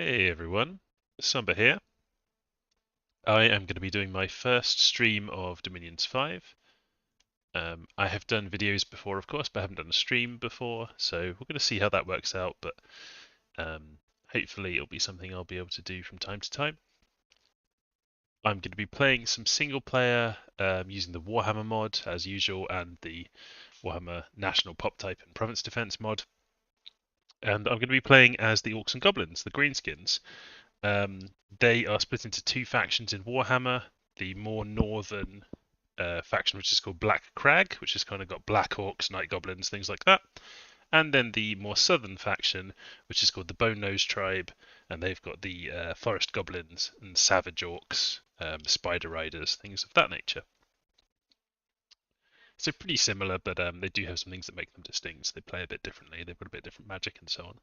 Hey everyone, Samba here. I am going to be doing my first stream of Dominions 5. I have done videos before, of course, but I haven't done a stream before, so we're going to see how that works out, but hopefully it'll be something I'll be able to do from time to time. I'm going to be playing some single player using the Warhammer mod as usual and the Warhammer National Pop Type and Province Defense mod. And I'm going to be playing as the Orcs and Goblins, the Greenskins. They are split into two factions in Warhammer. The more northern faction, which is called Black Crag, which has kind of got Black Orcs, Night Goblins, things like that. And then the more southern faction, which is called the Bone Nose Tribe, and they've got the Forest Goblins and Savage Orcs, Spider Riders, things of that nature. So pretty similar, but they do have some things that make them distinct. So they play a bit differently. They've got a bit different magic and so on.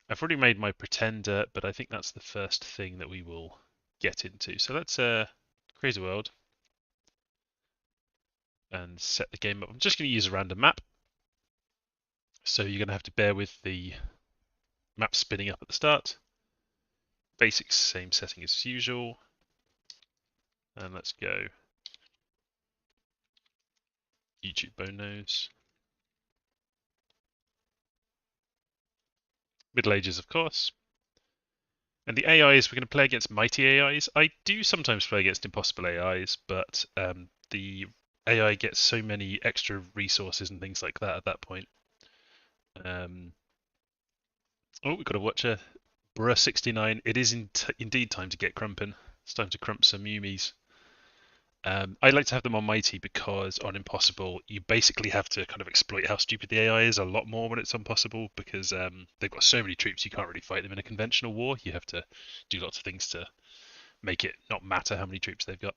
I've already made my pretender, but I think that's the first thing that we will get into. So let's create a world and set the game up. I'm just going to use a random map. So you're going to have to bear with the map spinning up at the start. Basics, same setting as usual. And let's go YouTube Bone Nose. Middle Ages, of course. And the AIs, we're going to play against mighty AIs. I do sometimes play against impossible AIs, but the AI gets so many extra resources and things like that at that point. Oh, we've got to watch a Bruh 69. It is indeed time to get crumping. It's time to crump some Yumis. I like to have them on Mighty because on Impossible, you basically have to kind of exploit how stupid the AI is a lot more when it's Impossible because they've got so many troops you can't really fight them in a conventional war. You have to do lots of things to make it not matter how many troops they've got.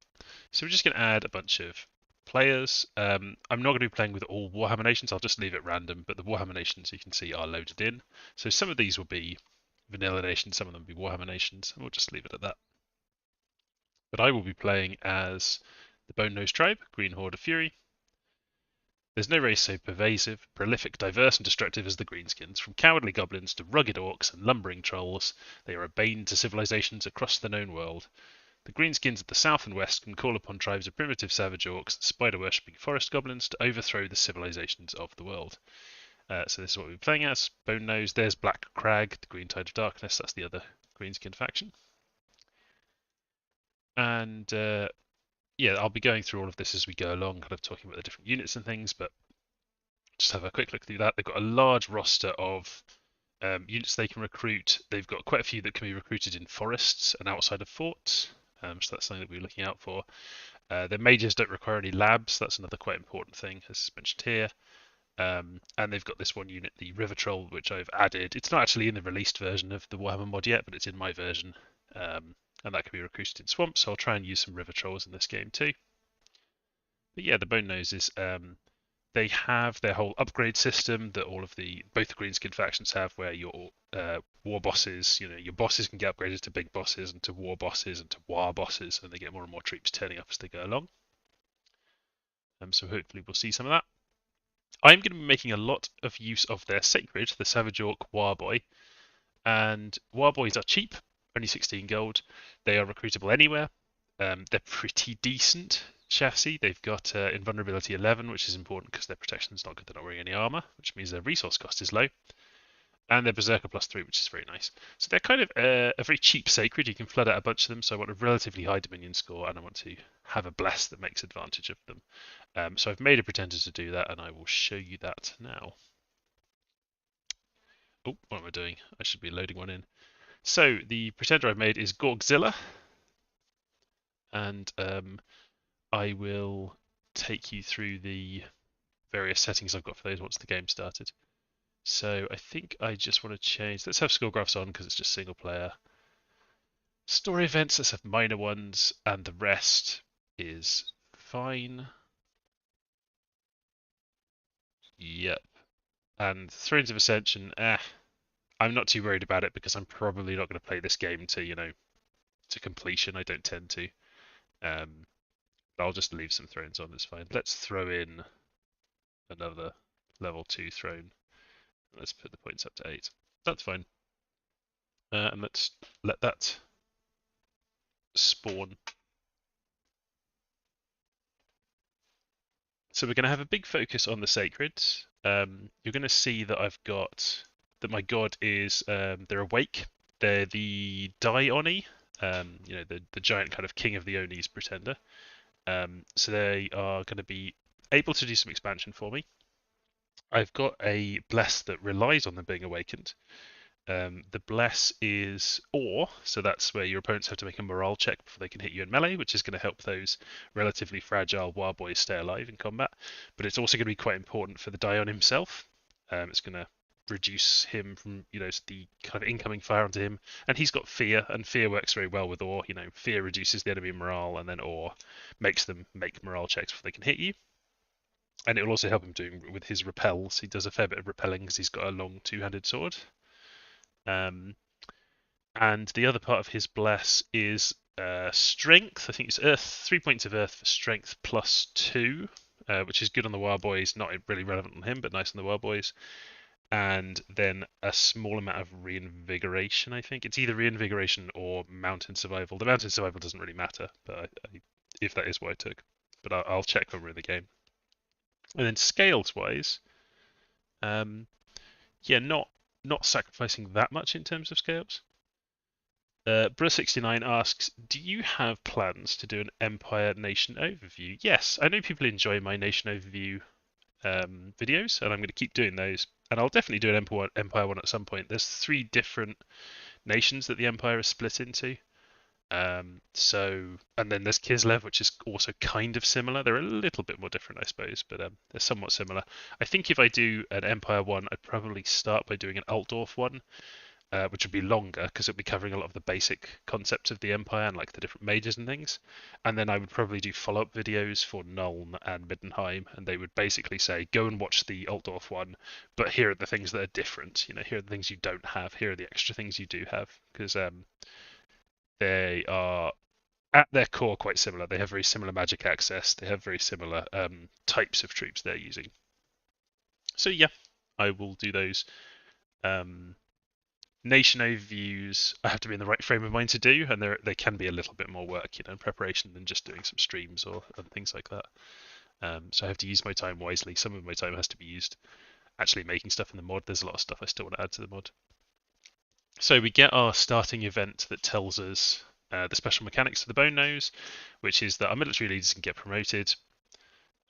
So we're just going to add a bunch of players. I'm not going to be playing with all Warhammer nations. I'll just leave it random, but the Warhammer nations you can see are loaded in. So some of these will be vanilla nations, some of them will be Warhammer nations, and we'll just leave it at that. But I will be playing as the Bone Nose Tribe, Green Horde of Fury. There's no race so pervasive, prolific, diverse, and destructive as the Greenskins. From cowardly goblins to rugged orcs and lumbering trolls, they are a bane to civilizations across the known world. The Greenskins of the south and west can call upon tribes of primitive savage orcs and spider-worshipping forest goblins to overthrow the civilizations of the world. So this is what we're playing as. Bone Nose, there's Black Crag, the Green Tide of Darkness, that's the other Greenskin faction. And yeah, I'll be going through all of this as we go along, kind of talking about the different units and things, but just have a quick look through that. They've got a large roster of units they can recruit. They've got quite a few that can be recruited in forests and outside of forts, so that's something that we're looking out for. Their mages don't require any labs. That's another quite important thing, as mentioned here. And they've got this one unit, the River Troll, which I've added. It's not actually in the released version of the Warhammer mod yet, but it's in my version. And that can be recruited in swamps, so I'll try and use some River Trolls in this game too. But yeah, the Bone Noses, they have their whole upgrade system that both the Greenskin factions have, where your war bosses, your bosses can get upgraded to big bosses and to war bosses and to war bosses, and they get more and more troops turning up as they go along. So hopefully we'll see some of that. I'm going to be making a lot of use of their Sacred, the Savage Orc Warboy. And Warboys are cheap, only 16 gold. They are recruitable anywhere. They're pretty decent chassis. They've got invulnerability 11, which is important because their protection is not good. They're not wearing any armor, which means their resource cost is low. And they're Berserker +3, which is very nice. So they're kind of a very cheap Sacred. You can flood out a bunch of them. So I want a relatively high Dominion score, and I want to have a Bless that makes advantage of them. So I've made a Pretender to do that, and I will show you that now. Oh, what am I doing? I should be loading one in. So the Pretender I've made is Gorgzilla, and I will take you through the various settings I've got for those once the game started. So I think I just want to change. Let's have score graphs on because it's just single player. Story events, let's have minor ones, and the rest is fine. Yep. And Thrones of Ascension, I'm not too worried about it because I'm probably not going to play this game to completion. I don't tend to. I'll just leave some thrones on, it's fine. Let's throw in another level 2 throne. Let's put the points up to 8. That's fine. And let's let that spawn. So we're going to have a big focus on the sacred. You're going to see that I've got that my god is they're awake. They're the Dai Oni, the giant kind of king of the Onis pretender. So they are going to be able to do some expansion for me. I've got a bless that relies on them being awakened. The bless is awe, so that's where your opponents have to make a morale check before they can hit you in melee, which is going to help those relatively fragile wild boys stay alive in combat. But it's also going to be quite important for the Dion himself. It's going to reduce him from, the kind of incoming fire onto him. And he's got fear, and fear works very well with awe. Fear reduces the enemy morale, and then awe makes them make morale checks before they can hit you. And it will also help him doing with his repels. He does a fair bit of repelling because he's got a long two-handed sword. And the other part of his bless is strength. I think it's earth, 3 points of earth for strength +2, which is good on the wild boys. Not really relevant on him, but nice on the wild boys. And then a small amount of reinvigoration. I think it's either reinvigoration or mountain survival. The mountain survival doesn't really matter, but if that is what I took, but I'll check when we're in the game. And then scales wise, not sacrificing that much in terms of scales. Bruh69 asks, do you have plans to do an Empire Nation overview? Yes, I know people enjoy my Nation overview videos, and I'm going to keep doing those. And I'll definitely do an Empire one at some point. There's 3 different nations that the Empire is split into. And then there's Kislev, which is also kind of similar. They're a little bit more different, I suppose, but they're somewhat similar. I think if I do an Empire one, I'd probably start by doing an Altdorf one. Which would be longer because it'd be covering a lot of the basic concepts of the Empire and like the different mages and things. And then I would probably do follow-up videos for Nuln and Middenheim, and they would basically say, go and watch the Altdorf one, but here are the things that are different. Here are the things you don't have. Here are the extra things you do have, because they are at their core quite similar. They have very similar magic access. They have very similar types of troops they're using. So yeah, I will do those. Nation overviews I have to be in the right frame of mind to do, and they can be a little bit more work, in preparation than just doing some streams and things like that. So I have to use my time wisely. Some of my time has to be used actually making stuff in the mod. There's a lot of stuff I still want to add to the mod. So we get our starting event that tells us the special mechanics of the Bone Nose, which is that our military leaders can get promoted,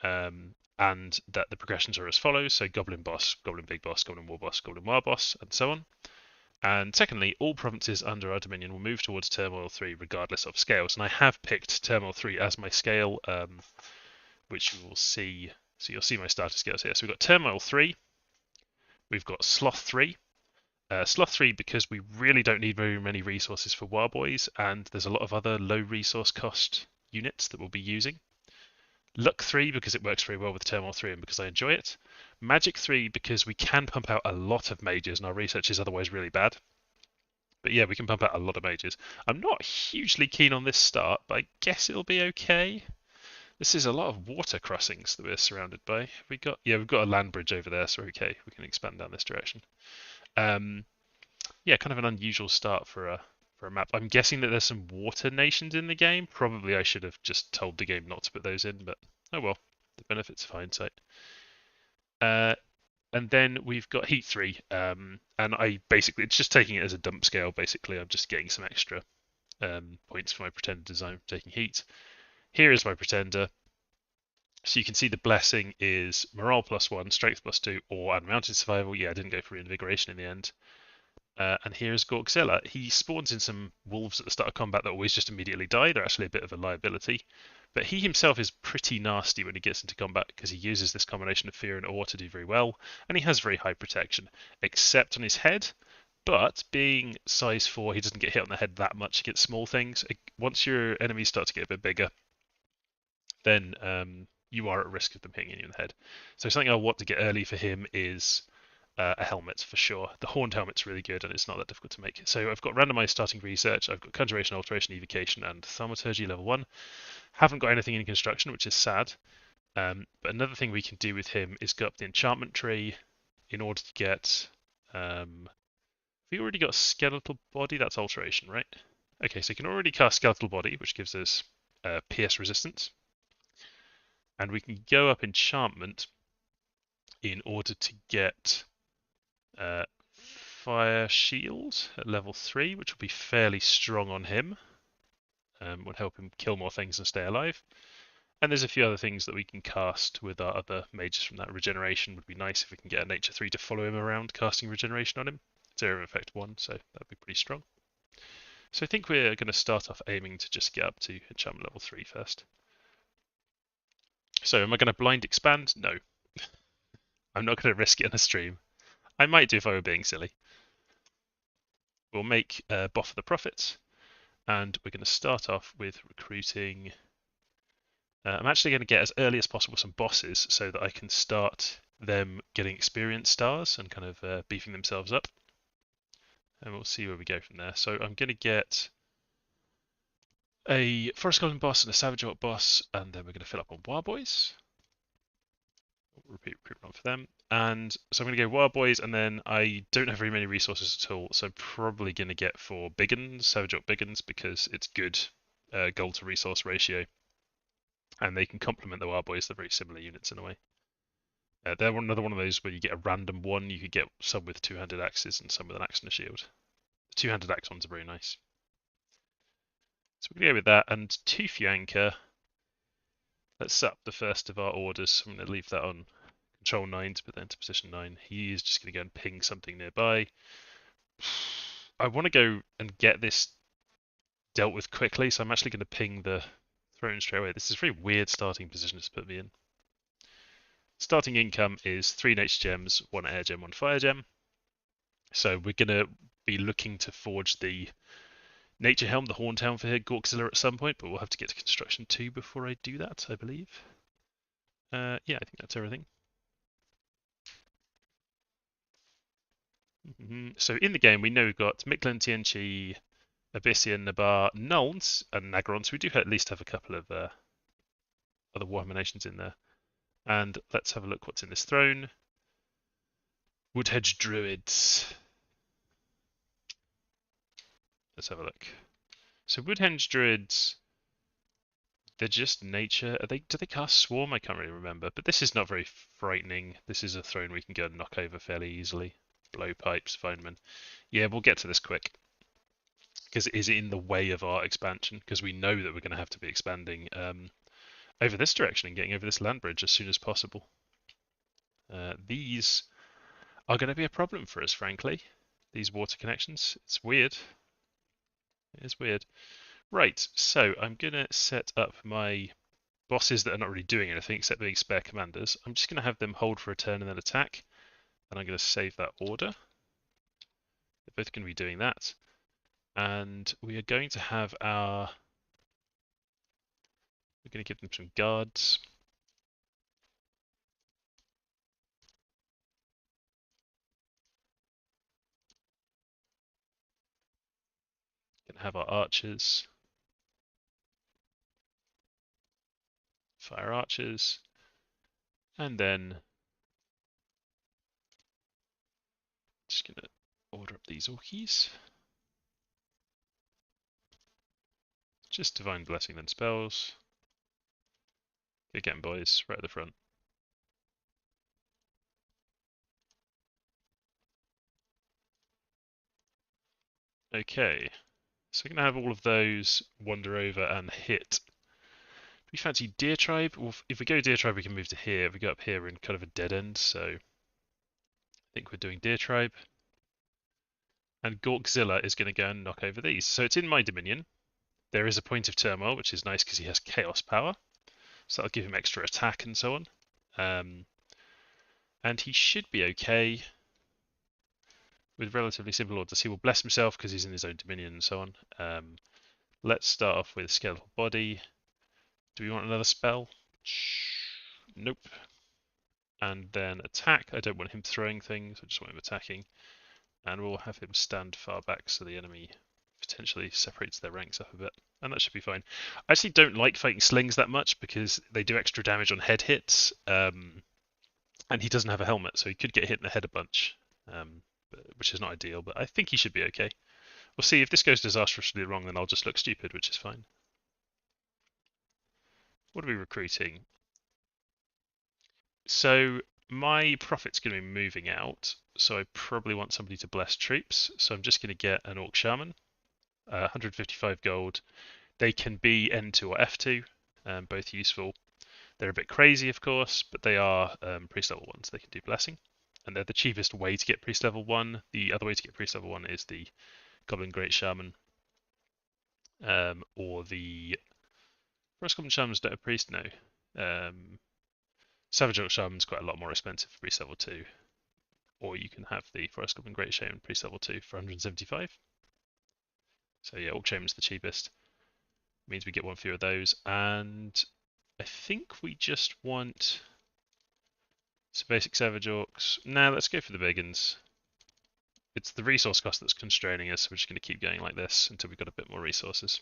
and that the progressions are as follows. So Goblin Boss, Goblin Big Boss, Goblin War Boss, Goblin Wild Boss, and so on. And secondly, all provinces under our dominion will move towards Turmoil 3 regardless of scales. And I have picked Turmoil 3 as my scale, which you will see. So you'll see my starter scales here. So we've got Turmoil 3, we've got Sloth 3. Sloth 3 because we really don't need very many resources for Warboys, and there's a lot of other low resource cost units that we'll be using. Luck 3 because it works very well with Turmoil 3 and because I enjoy it. Magic 3 because we can pump out a lot of mages and our research is otherwise really bad. But yeah, we can pump out a lot of mages. I'm not hugely keen on this start, but I guess it'll be okay. This is a lot of water crossings that we're surrounded by. We've got a land bridge over there, so okay, we can expand down this direction. Yeah, kind of an unusual start for a map. I'm guessing that there's some water nations in the game. Probably I should have just told the game not to put those in, but oh well, the benefits of hindsight. And then we've got Heat 3, and it's just taking it as a dump scale, basically. I'm just getting some extra points for my Pretender design for taking Heat. Here is my Pretender. So you can see the blessing is Morale +1, Strength +2, and Mountain Survival. Yeah, I didn't go for Reinvigoration in the end. And here's Gorgzilla. He spawns in some wolves at the start of combat that always just immediately die. They're actually a bit of a liability. But he himself is pretty nasty when he gets into combat because he uses this combination of fear and awe to do very well. And he has very high protection, except on his head. But being size 4, he doesn't get hit on the head that much against small things. Once your enemies start to get a bit bigger, then you are at risk of them hitting you in the head. So something I want to get early for him is a helmet for sure. The horned helmet's really good and it's not that difficult to make. So I've got randomized starting research, I've got conjuration, alteration, evocation, and thaumaturgy level 1. Haven't got anything in construction, which is sad. But another thing we can do with him is go up the enchantment tree in order to get we already got skeletal body? That's alteration, right? Okay, so you can already cast skeletal body, which gives us pierce resistance. And we can go up enchantment in order to get fire shield at level 3, which will be fairly strong on him. Would help him kill more things and stay alive. And there's a few other things that we can cast with our other mages from that. Regeneration would be nice if we can get a nature 3 to follow him around, casting regeneration on him. 0 effect 1, so that'd be pretty strong. So I think we're going to start off aiming to just get up to enchantment level 3 first. So am I going to blind expand? No. I'm not going to risk it in a stream. I might do if I were being silly. We'll make Boff of the Prophets, and we're going to start off with recruiting. I'm actually going to get as early as possible some bosses so that I can start them getting experience stars and kind of beefing themselves up. And we'll see where we go from there. So I'm going to get a Forest Goblin boss and a Savage Orc boss, and then we're going to fill up on Wild Boys. Repeat recruitment for them. And so I'm going to go Wild Boys, and then I don't have very many resources at all, so I'm probably going to get for Biggins, Savage Orc Biggins, because it's good gold to resource ratio. And they can complement the Wild Boys. They're very similar units in a way. They're another one of those where you get a random one. You could get some with two-handed axes and some with an axe and a shield. The two-handed axe ones are very nice. So we're going to go with that. And Tooth Yanker. Let's set up the first of our orders. I'm going to leave that on control 9 to put that into position 9. He is just going to go and ping something nearby. I want to go and get this dealt with quickly, so I'm actually going to ping the throne straight away. This is a very weird starting position to put me in. Starting income is 3 nature gems, 1 air gem, 1 fire gem. So we're going to be looking to forge the nature helm, the horned helm for Gorkzilla at some point, but we'll have to get to construction 2 before I do that, I believe. Yeah, I think that's everything. So in the game, we know we've got Miklan, Tianchi, Abyssian, Nabar, Nulns, and Nagron. So we do at least have a couple of other Warhammer nations in there. And let's have a look what's in this throne. Woodhedge Druids. Let's have a look. So Woodhedge Druids, they're just nature. Do they cast Swarm? I can't really remember. But this is not very frightening. This is a throne we can go and knock over fairly easily. Blowpipes, Foneman. Yeah, we'll get to this quick. Because it is in the way of our expansion. Because we know that we're going to have to be expanding over this direction and getting over this land bridge as soon as possible. These are going to be a problem for us, frankly. These water connections. It's weird. It is weird. Right, so I'm going to set up my bosses that are not really doing anything except being spare commanders. I'm just going to have them hold for a turn and then attack. And I'm going to save that order. They're both going to be doing that. And we are going to have our... We're going to give them some guards. Going to have our archers. Fire archers. And then just going to order up these Orkies. Just Divine Blessing then spells. Get getting boys, right at the front. Okay, so we're going to have all of those wander over and hit. Do we fancy Deer Tribe? Well, if we go Deer Tribe, we can move to here. If we go up here, we're in kind of a dead end, so I think we're doing Deer Tribe. And Gorkzilla is going to go and knock over these. So it's in my Dominion. There is a point of turmoil, which is nice because he has chaos power. So that'll give him extra attack and so on. And he should be okay with relatively simple orders. He will bless himself because he's in his own Dominion and so on. Let's start off with Skeletal Body. Do we want another spell? Nope. And then attack. I don't want him throwing things. I just want him attacking. And we'll have him stand far back so the enemy potentially separates their ranks up a bit. And that should be fine. I actually don't like fighting slings that much because they do extra damage on head hits. And he doesn't have a helmet, so he could get hit in the head a bunch. which is not ideal, but I think he should be okay. We'll see. If this goes disastrously wrong, then I'll just look stupid, which is fine. What are we recruiting? So my profit's going to be moving out, so I probably want somebody to bless troops. So I'm just going to get an Orc Shaman, 155 gold. They can be N2 or F2, both useful. They're a bit crazy, of course, but they are priest level 1s. They can do blessing, and they're the cheapest way to get priest level 1. The other way to get priest level 1 is the Goblin Great Shaman, or the Forest Goblin Shamans don't have priest, no. Savage Orc Shaman's quite a lot more expensive for priest level 2. Or you can have the Forest Goblin Great Shaman priest level 2 for 175. So yeah, Orc Shaman's the cheapest. Means we get one fewer of those, and I think we just want some basic Savage Orcs. Nah, let's go for the big ones. It's the resource cost that's constraining us, so we're just going to keep going like this until we've got a bit more resources.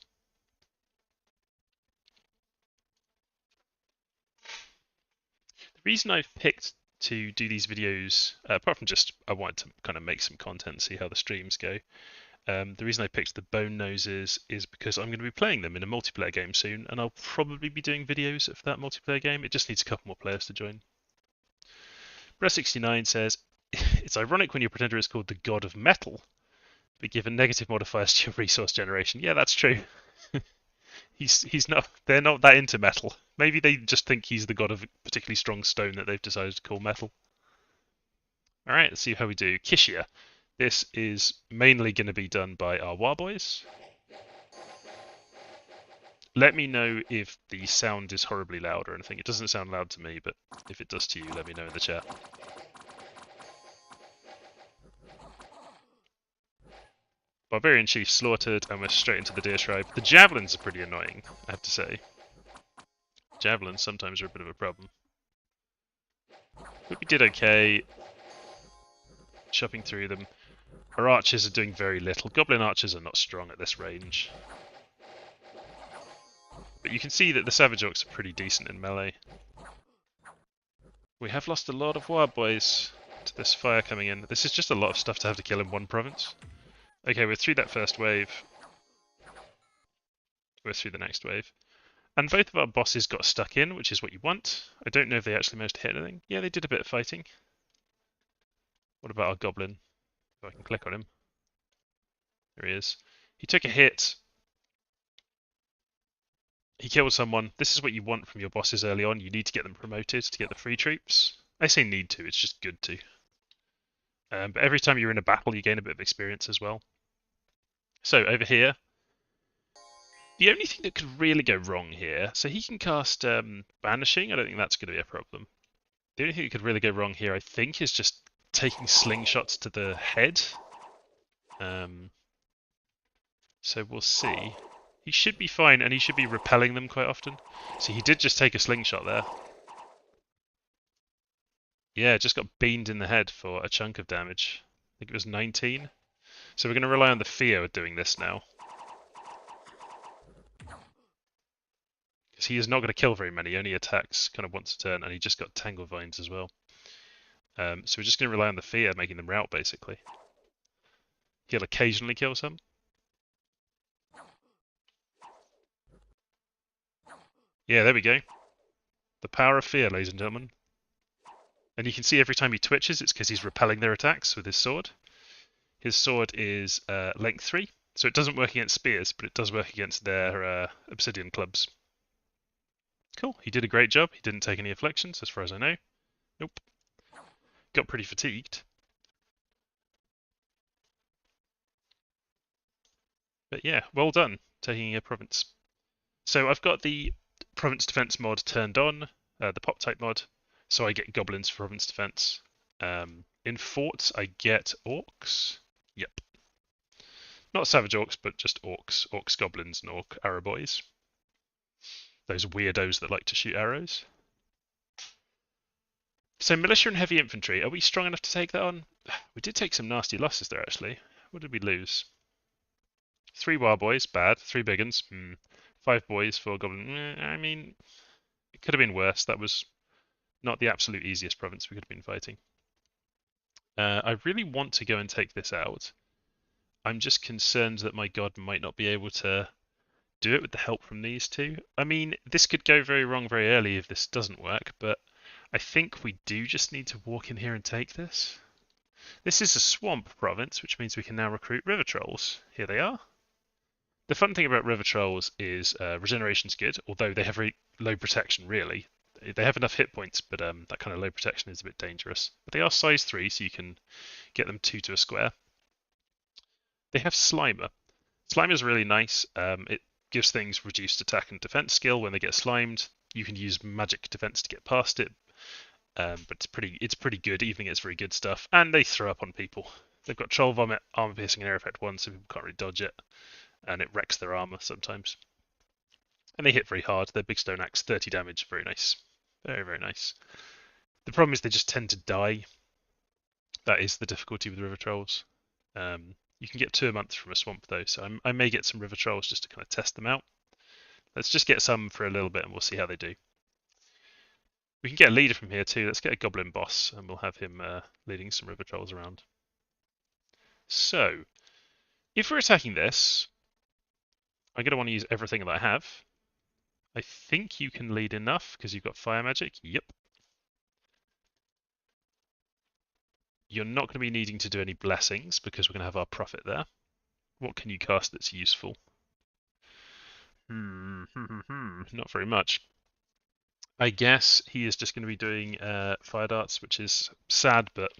The reason I've picked to do these videos, apart from just I wanted to kind of make some content, see how the streams go, the reason I picked the Bone Noses is because I'm going to be playing them in a multiplayer game soon, and I'll probably be doing videos for that multiplayer game. It just needs a couple more players to join. Breast69 says, it's ironic when your pretender is called the God of Metal, but given negative modifiers to your resource generation. Yeah, that's true. He's not. They're not that into metal. Maybe they just think he's the god of particularly strong stone that they've decided to call metal. All right, let's see how we do. Kishia. This is mainly going to be done by our Warboys. Let me know if the sound is horribly loud or anything. It doesn't sound loud to me, but if it does to you, let me know in the chat. Barbarian Chief slaughtered, and we're straight into the Deer Tribe. The Javelins are pretty annoying, I have to say. Javelins sometimes are a bit of a problem. But we did okay. Chopping through them. Our archers are doing very little. Goblin archers are not strong at this range. But you can see that the Savage Orcs are pretty decent in melee. We have lost a lot of Warboys to this fire coming in. This is just a lot of stuff to have to kill in one province. Okay, we're through that first wave. We're through the next wave. And both of our bosses got stuck in, which is what you want. I don't know if they actually managed to hit anything. Yeah, they did a bit of fighting. What about our goblin? If I can click on him. There he is. He took a hit. He killed someone. This is what you want from your bosses early on. You need to get them promoted to get the free troops. I say need to, it's just good to. But every time you're in a battle, you gain a bit of experience as well. So over here, the only thing that could really go wrong here, so he can cast Banishing. I don't think that's going to be a problem. The only thing that could really go wrong here, I think, is just taking slingshots to the head. So we'll see. He should be fine, and he should be repelling them quite often. So he did just take a slingshot there. Yeah, just got beamed in the head for a chunk of damage. I think it was 19. So we're going to rely on the fear of doing this now. Because he is not going to kill very many, he only attacks kind of once a turn, and he just got Tangle Vines as well. So we're just going to rely on the fear, making them rout, basically. He'll occasionally kill some. Yeah, there we go. The power of fear, ladies and gentlemen. And you can see every time he twitches, it's because he's repelling their attacks with his sword. His sword is length 3, so it doesn't work against spears, but it does work against their obsidian clubs. Cool, he did a great job. He didn't take any afflictions, as far as I know. Nope. Got pretty fatigued. But yeah, well done, taking a province. So I've got the province defense mod turned on, the pop type mod, so I get goblins for province defense. In forts, I get orcs. Yep. Not savage orcs, but just orcs. Orcs, goblins, and orc arrow boys. Those weirdos that like to shoot arrows. So militia and heavy infantry, are we strong enough to take that on? We did take some nasty losses there, actually. What did we lose? 3 Warboys, bad. 3 big uns, 5 boys, 4 goblin. I mean, it could have been worse. That was not the absolute easiest province we could have been fighting. I really want to go and take this out. I'm just concerned that my god might not be able to do it with the help from these two. I mean, this could go very wrong very early if this doesn't work, but I think we do just need to walk in here and take this. This is a swamp province, which means we can now recruit river trolls. Here they are. The fun thing about river trolls is regeneration's good, although they have very low protection, really. They have enough hit points, but that kind of low protection is a bit dangerous. But they are size 3, so you can get them 2 to a square. They have Slimer. Slimer is really nice. It gives things reduced attack and defense skill when they get slimed. You can use magic defense to get past it, but it's pretty good, even against very good stuff. And they throw up on people. They've got Troll Vomit, Armor Piercing, and Air Effect 1, so people can't really dodge it, and it wrecks their armor sometimes. And they hit very hard. Their Big Stone Axe, 30 damage, very nice. Very, very nice. The problem is they just tend to die. That is the difficulty with River Trolls. You can get 2 a month from a swamp though, so I may get some river trolls just to kind of test them out. Let's just get some for a little bit and we'll see how they do. We can get a leader from here too. Let's get a goblin boss and we'll have him leading some river trolls around. So, if we're attacking this, I'm going to want to use everything that I have. I think you can lead enough because you've got fire magic. Yep. You're not going to be needing to do any blessings because we're going to have our prophet there. What can you cast that's useful? Not very much. I guess he is just going to be doing fire darts, which is sad, but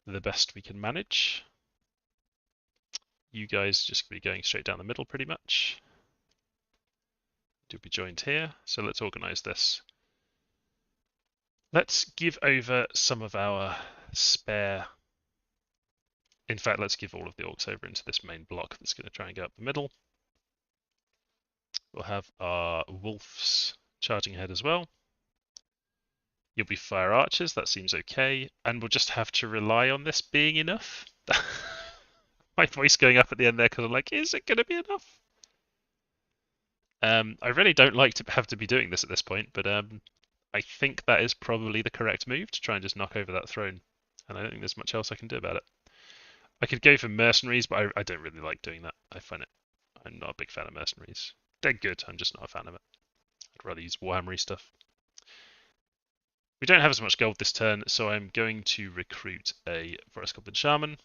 the best we can manage. You guys just going to be going straight down the middle pretty much. You'll be joined here, so let's organise this. Let's give over some of our spare... In fact, let's give all of the orcs over into this main block that's going to try and go up the middle. We'll have our wolves charging ahead as well. You'll be fire archers, that seems okay. And we'll just have to rely on this being enough. My voice going up at the end there because I'm like, is it going to be enough? I really don't like to have to be doing this at this point, but I think that is probably the correct move to try and just knock over that throne. And I don't think there's much else I can do about it. I could go for mercenaries, but I don't really like doing that. I'm not a big fan of mercenaries. They're good, I'm just not a fan of it. I'd rather use Warhammer stuff. We don't have as much gold this turn, so I'm going to recruit a Forest Goblin Shaman.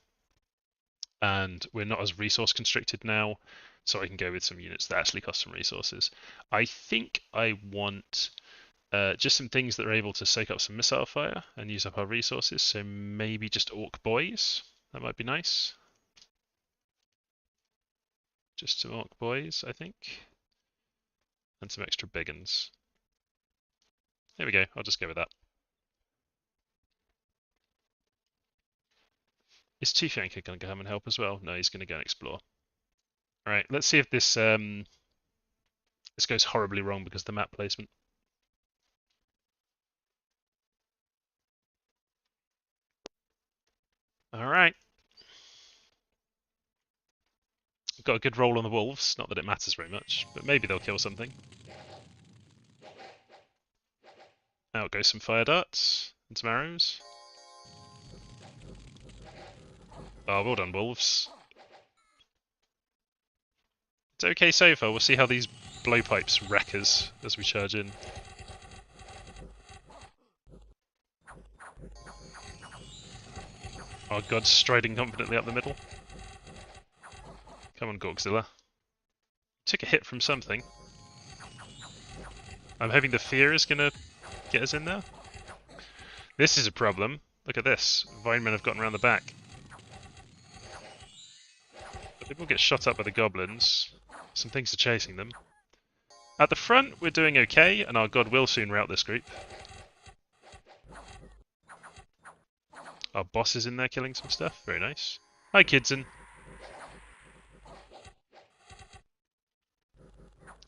And we're not as resource constricted now, so I can go with some units that actually cost some resources. I think I want just some things that are able to soak up some missile fire and use up our resources, so maybe just Orc Boys. That might be nice. Just some Orc Boys, I think. And some extra big uns. There we go, I'll just go with that. Is Chiefyanker going to come and help as well? No, he's going to go and explore. Alright, let's see if this this goes horribly wrong because of the map placement. Alright. Got a good roll on the wolves, not that it matters very much, but maybe they'll kill something. Out goes some fire darts and some arrows. Oh, well done, wolves. It's okay so far, we'll see how these blowpipes wreck us as we charge in. Our god's striding confidently up the middle. Come on, Gorkzilla. Took a hit from something. I'm hoping the fear is going to get us in there. This is a problem. Look at this. Vinemen have gotten around the back. But they will get shot up by the goblins. Some things are chasing them. At the front, we're doing okay, and our god will soon rout this group. Our boss is in there killing some stuff. Very nice. Hi, Kidson.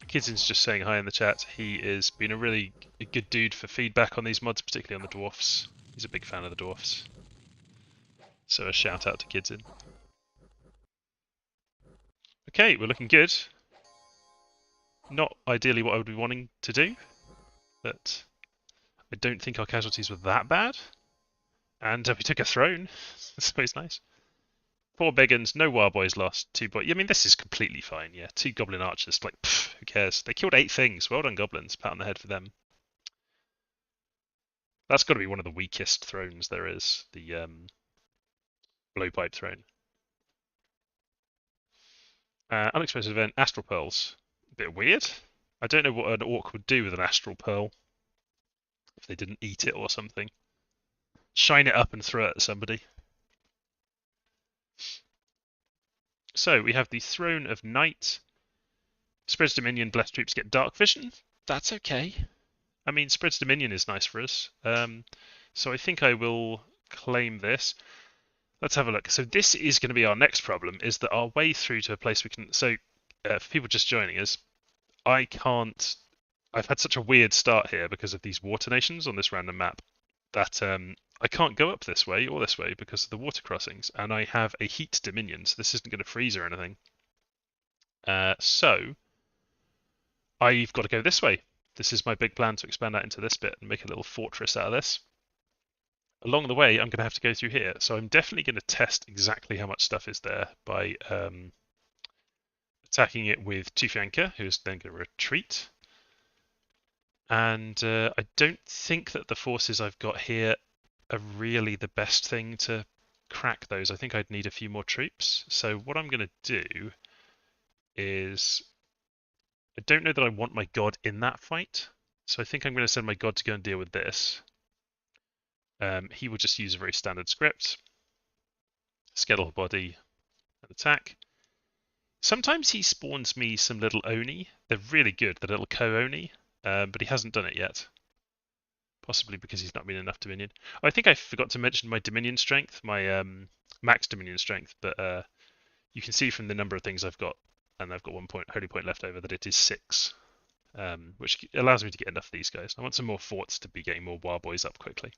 Kidzin's just saying hi in the chat. He has been a really good dude for feedback on these mods, particularly on the dwarfs. He's a big fan of the dwarfs. So a shout out to Kidsin. Okay, we're looking good. Not ideally what I would be wanting to do, but I don't think our casualties were that bad. And we took a throne. That's always nice. 4 big uns, no wild boys lost. 2 boys. I mean, this is completely fine. Yeah, 2 goblin archers. Like, pff, who cares? They killed 8 things. Well done, goblins. Pat on the head for them. That's got to be one of the weakest thrones there is. The blowpipe throne. Unexpected event, astral pearls. A bit weird. I don't know what an orc would do with an astral pearl if they didn't eat it or something. Shine it up and throw it at somebody. So we have the Throne of Night. Spreads Dominion, blessed troops get Dark Vision. That's okay. I mean, Spreads Dominion is nice for us. So I think I will claim this. Let's have a look. So this is going to be our next problem, is that our way through to a place we can... So for people just joining us, I can't... I've had such a weird start here because of these water nations on this random map that I can't go up this way or this way because of the water crossings, and I have a heat dominion, so this isn't going to freeze or anything. So I've got to go this way. This is my big plan, to expand out into this bit and make a little fortress out of this. Along the way, I'm going to have to go through here, so I'm definitely going to test exactly how much stuff is there by attacking it with Tufianka, who's then going to retreat. And I don't think that the forces I've got here are really the best thing to crack those. I think I'd need a few more troops. So what I'm going to do is... I don't know that I want my god in that fight. So I think I'm going to send my god to go and deal with this. He will just use a very standard script. Skeletal body and attack. Sometimes he spawns me some little Oni. They're really good, the little co-Oni. But he hasn't done it yet. Possibly because he's not been enough Dominion. I think I forgot to mention my Dominion strength, my max Dominion strength, but you can see from the number of things I've got, and I've got 1 point, holy point left over, that it is 6, which allows me to get enough of these guys. I want some more forts to be getting more wild boys up quickly.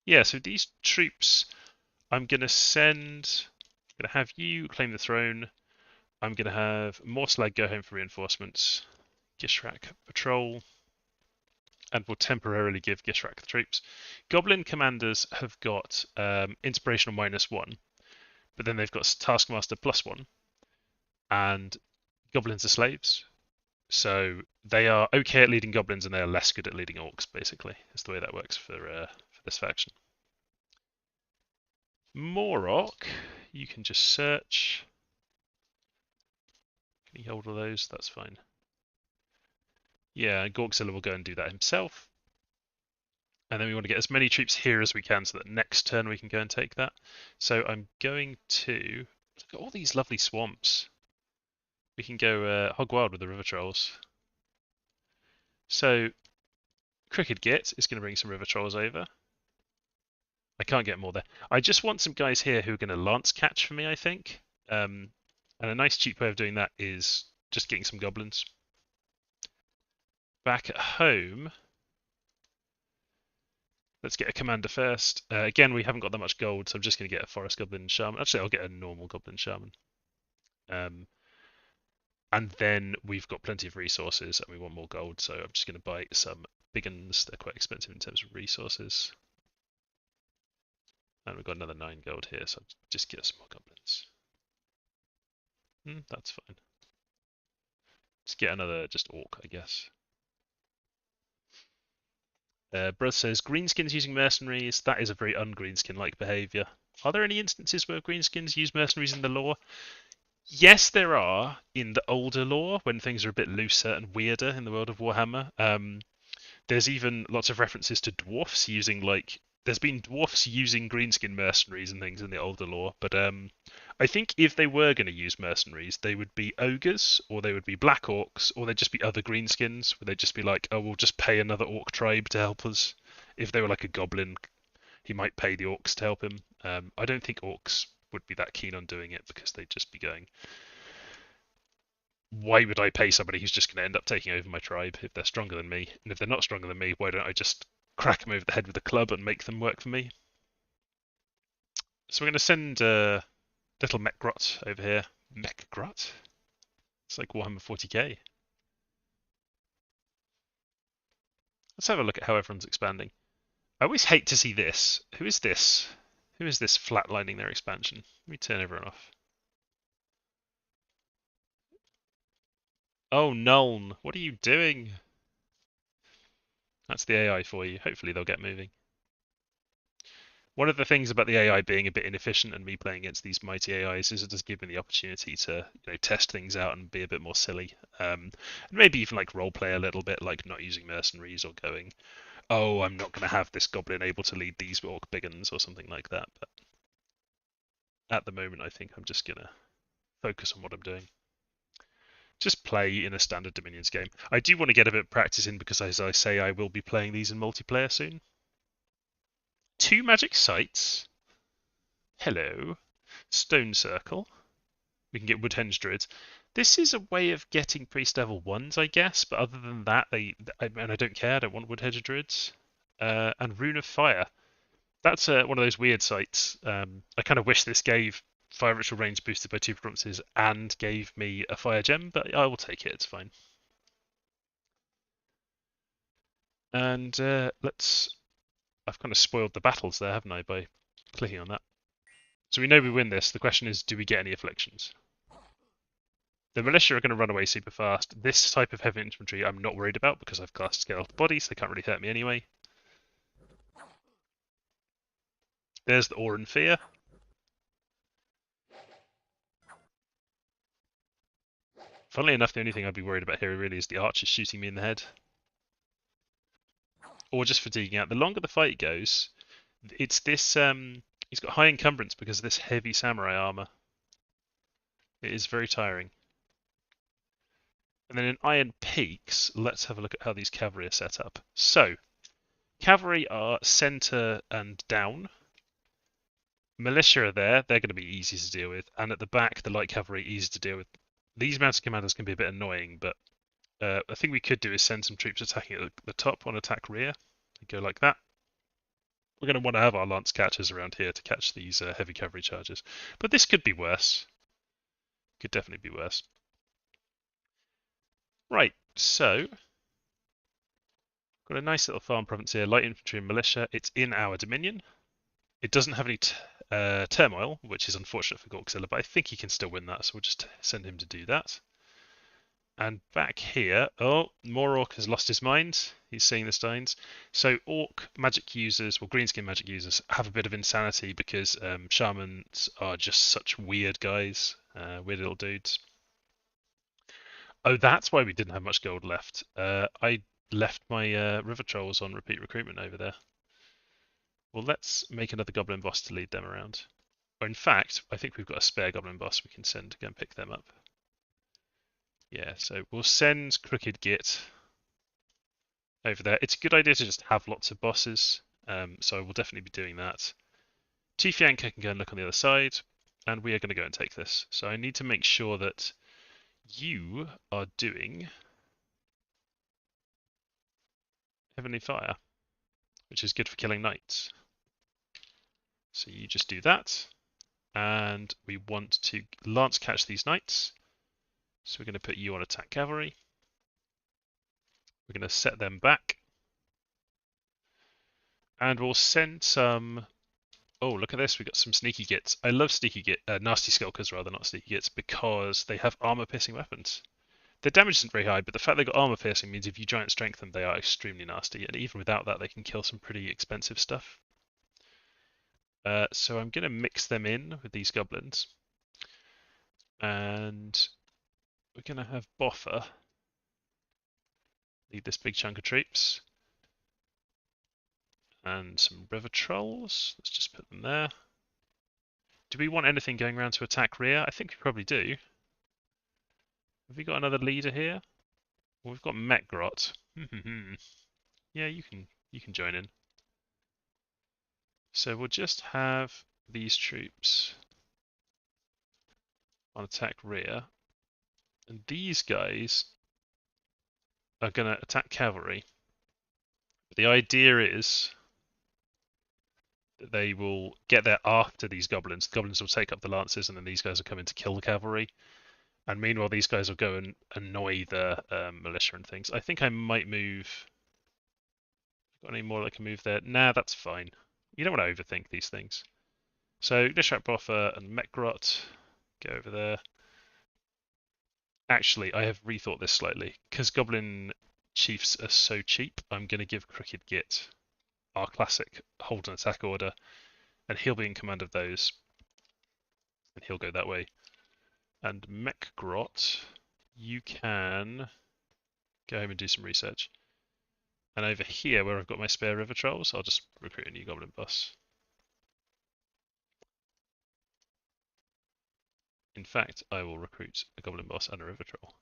Yeah, so these troops, I'm going to send... I'm going to have you claim the throne. I'm going to have Morslag go home for reinforcements. Gishrak patrol, and will temporarily give Gishrak the troops. Goblin commanders have got inspirational -1, but then they've got taskmaster +1, and goblins are slaves, so they are okay at leading goblins and they are less good at leading orcs. Basically, is the way that works for this faction. Morok, you can just search. Can he hold all those? That's fine. Yeah, Gorgzilla will go and do that himself. And then we want to get as many troops here as we can so that next turn we can go and take that. So I'm going to... Look at all these lovely swamps. We can go hog wild with the river trolls. So Crooked Git is going to bring some river trolls over. I can't get more there. I just want some guys here who are going to lance catch for me, I think. And a nice cheap way of doing that is just getting some goblins. Back at home, let's get a commander first. Again, we haven't got that much gold, so I'm just going to get a forest goblin shaman. Actually, I'll get a normal goblin shaman. And then we've got plenty of resources and we want more gold, so I'm just going to buy some big uns. They're quite expensive in terms of resources. And we've got another 9 gold here, so I'll just get some more goblins. That's fine. Let's get another just orc, I guess. Bruce says, greenskins using mercenaries, that is a very un-greenskin-like behaviour. Are there any instances where greenskins use mercenaries in the lore? Yes, there are in the older lore, when things are a bit looser and weirder in the world of Warhammer. There's even lots of references to dwarfs using, like, there's been dwarfs using greenskin mercenaries and things in the older lore, but I think if they were going to use mercenaries, they would be ogres, or they would be black orcs, or they'd just be other greenskins, where they'd just be like, oh, we'll just pay another orc tribe to help us. If they were like a goblin, he might pay the orcs to help him. I don't think orcs would be that keen on doing it, because they'd just be going, why would I pay somebody who's just going to end up taking over my tribe if they're stronger than me? And if they're not stronger than me, why don't I just crack them over the head with a club and make them work for me? So we're going to send little Mechgrot over here. Mechgrot? It's like Warhammer 40k. Let's have a look at how everyone's expanding. I always hate to see this. Who is this? Who is this flatlining their expansion? Let me turn everyone off. Oh, Nuln, what are you doing? That's the AI for you. Hopefully they'll get moving. One of the things about the AI being a bit inefficient and me playing against these mighty AIs is it does give me the opportunity to test things out and be a bit more silly. And maybe even like role play a little bit, like not using mercenaries or going, oh, I'm not going to have this goblin able to lead these orc biggins or something like that. But at the moment, I think I'm just going to focus on what I'm doing. Just play in a standard Dominions game. I do want to get a bit of practice in because, as I say, I will be playing these in multiplayer soon. 2 magic sites. Hello. Stone circle. We can get woodhenge druids. This is a way of getting priest level 1s, I guess, but other than that, and I don't care, I don't want woodhenge druids. And rune of fire. That's one of those weird sites. I kind of wish this gave fire ritual range boosted by 2 provinces and gave me a fire gem, but I will take it, it's fine. And I've kind of spoiled the battles there, haven't I, by clicking on that. So we know we win this. The question is, do we get any afflictions? The militia are going to run away super fast. This type of heavy infantry I'm not worried about because I've cast skeletal bodies. They can't really hurt me anyway. There's the awe and fear. Funnily enough, the only thing I'd be worried about here really is the archers shooting me in the head. Or just fatiguing out. The longer the fight goes, it's this... he's got high encumbrance because of this heavy samurai armor. It is very tiring. And then in Iron Peaks, let's have a look at how these cavalry are set up. So, cavalry are centre and down. Militia are there, they're going to be easy to deal with. And at the back, the light cavalry, easy to deal with. These mounted commanders can be a bit annoying, but I think we could do is send some troops attacking at the top on attack rear. Go like that. We're going to want to have our lance catchers around here to catch these heavy cavalry charges. But this could be worse. Could definitely be worse. Right, so got a nice little farm province here, light infantry and militia. It's in our dominion. It doesn't have any turmoil, which is unfortunate for Gorkzilla, but I think he can still win that, so we'll just send him to do that. And back here, oh, more Orc has lost his mind. He's seeing the Steins. So Orc magic users, well, greenskin magic users, have a bit of insanity because shamans are just such weird guys, weird little dudes. Oh, that's why we didn't have much gold left. I left my river trolls on repeat recruitment over there. Well, let's make another goblin boss to lead them around. Or in fact, I think we've got a spare goblin boss we can send to go and pick them up. Yeah, so we'll send Crooked Git over there. It's a good idea to just have lots of bosses, so I will definitely be doing that. Tifianka can go and look on the other side, and we are going to go and take this. So I need to make sure that you are doing Heavenly Fire, which is good for killing knights. So you just do that, and we want to lance catch these knights. So we're going to put you on attack cavalry. We're going to set them back. And we'll send some... Oh, look at this. We've got some sneaky gits. I love sneaky git, nasty skulkers rather, not sneaky gits, because they have armor-piercing weapons. Their damage isn't very high, but the fact they've got armor-piercing means if you giant strength them, they are extremely nasty. And even without that, they can kill some pretty expensive stuff. So I'm going to mix them in with these goblins. And we're going to have Boffer lead this big chunk of troops. And some river trolls. Let's just put them there. Do we want anything going around to attack rear? I think we probably do. Have we got another leader here? Well, we've got Metgrot. Yeah, you can join in. So we'll just have these troops on attack rear. And these guys are going to attack cavalry. The idea is that they will get there after these goblins. The goblins will take up the lances, and then these guys will come in to kill the cavalry. And meanwhile, these guys will go and annoy the militia and things. I think I might move Got any more that can move there? Nah, that's fine. You don't want to overthink these things. So Lishrak Boffer and Mekgrot go over there. Actually, I have rethought this slightly. Because Goblin Chiefs are so cheap, I'm going to give Crooked Git our classic hold and attack order, and he'll be in command of those. And he'll go that way. And Mekgrot, you can go home and do some research. And over here, where I've got my spare river trolls, I'll just recruit a new goblin boss. In fact, I will recruit a goblin boss and a river troll.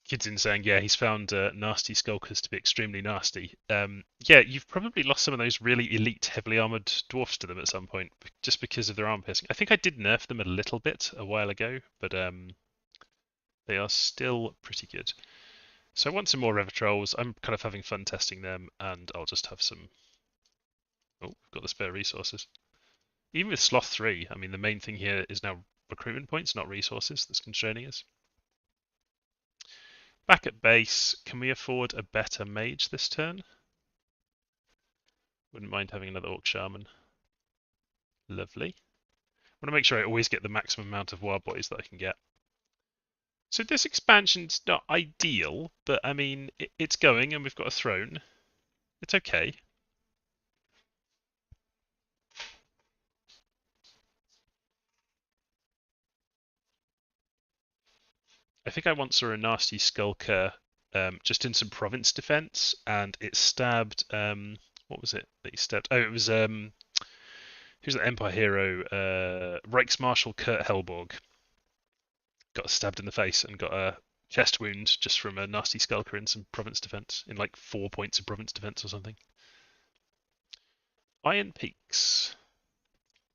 Kid's in saying, yeah, he's found nasty skulkers to be extremely nasty. Yeah, you've probably lost some of those really elite, heavily armored dwarfs to them at some point, just because of their armor piercing. I think I did nerf them a little bit a while ago, but they are still pretty good. So I want some more river trolls. I'm kind of having fun testing them, and I'll just have some. Oh, we've got the spare resources. Even with Sloth 3, I mean, the main thing here is now recruitment points, not resources, that's constraining us. Back at base, can we afford a better mage this turn? Wouldn't mind having another Orc Shaman. Lovely. I want to make sure I always get the maximum amount of wild boys that I can get. So this expansion's not ideal, but I mean, it's going and we've got a throne. It's okay. I think I once saw a nasty skulker just in some province defense, and it stabbed. What was it that he stabbed? Oh, it was who's the Empire hero? Reichsmarschall Kurt Helborg got stabbed in the face and got a chest wound just from a nasty skulker in some province defense, in like 4 points of province defense or something. Iron Peaks.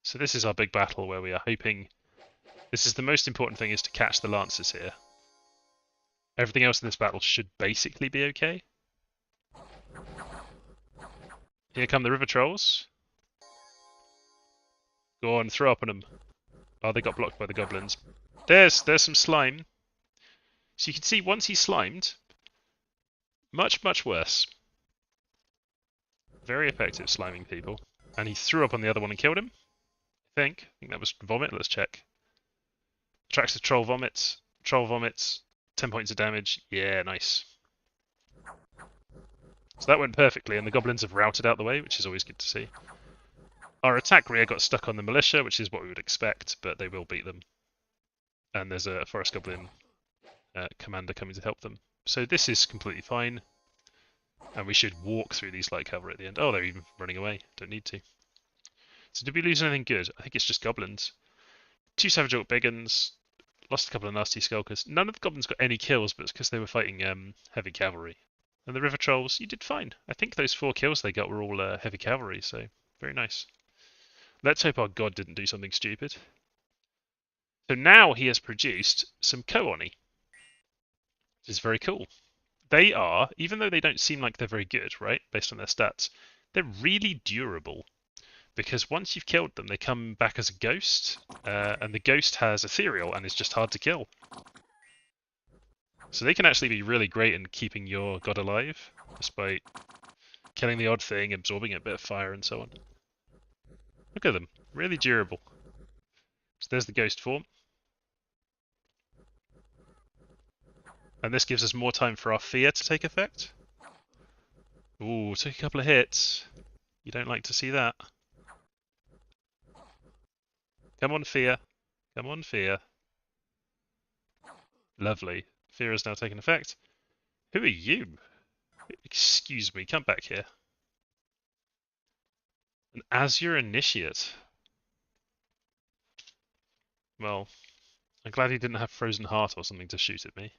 So this is our big battle where we are hoping. This is the most important thing, is to catch the lancers here. Everything else in this battle should basically be okay. Here come the river trolls. Go on, throw up on them. Oh, they got blocked by the goblins. There's some slime. So you can see once he's slimed, much worse. Very effective sliming people. And he threw up on the other one and killed him. I think that was vomit. Let's check. Tracks of troll vomits. Troll vomits. 10 points of damage. Yeah, nice. So that went perfectly, and the goblins have routed out the way, which is always good to see. Our attack rear got stuck on the militia, which is what we would expect, but they will beat them. And there's a forest goblin commander coming to help them. So this is completely fine. And we should walk through these light cover at the end. Oh, they're even running away. Don't need to. So did we lose anything good? I think it's just goblins. 2 Savage Orc Biggins. Lost a couple of nasty skulkers. None of the goblins got any kills, but it's because they were fighting heavy cavalry. And the river trolls, you did fine. I think those 4 kills they got were all heavy cavalry, so very nice. Let's hope our god didn't do something stupid. So now he has produced some Kooni, which is very cool. They are, even though they don't seem like they're very good, right, based on their stats, they're really durable. Because once you've killed them, they come back as a ghost, and the ghost has ethereal and is just hard to kill. So they can actually be really great in keeping your god alive, despite killing the odd thing, absorbing a bit of fire, and so on. Look at them, really durable. So there's the ghost form. And this gives us more time for our fear to take effect. Ooh, took a couple of hits. You don't like to see that. Come on, fear. Come on, fear. Lovely. Fear has now taken effect. Who are you? Excuse me, come back here. An Azure Initiate. Well, I'm glad he didn't have Frozen Heart or something to shoot at me.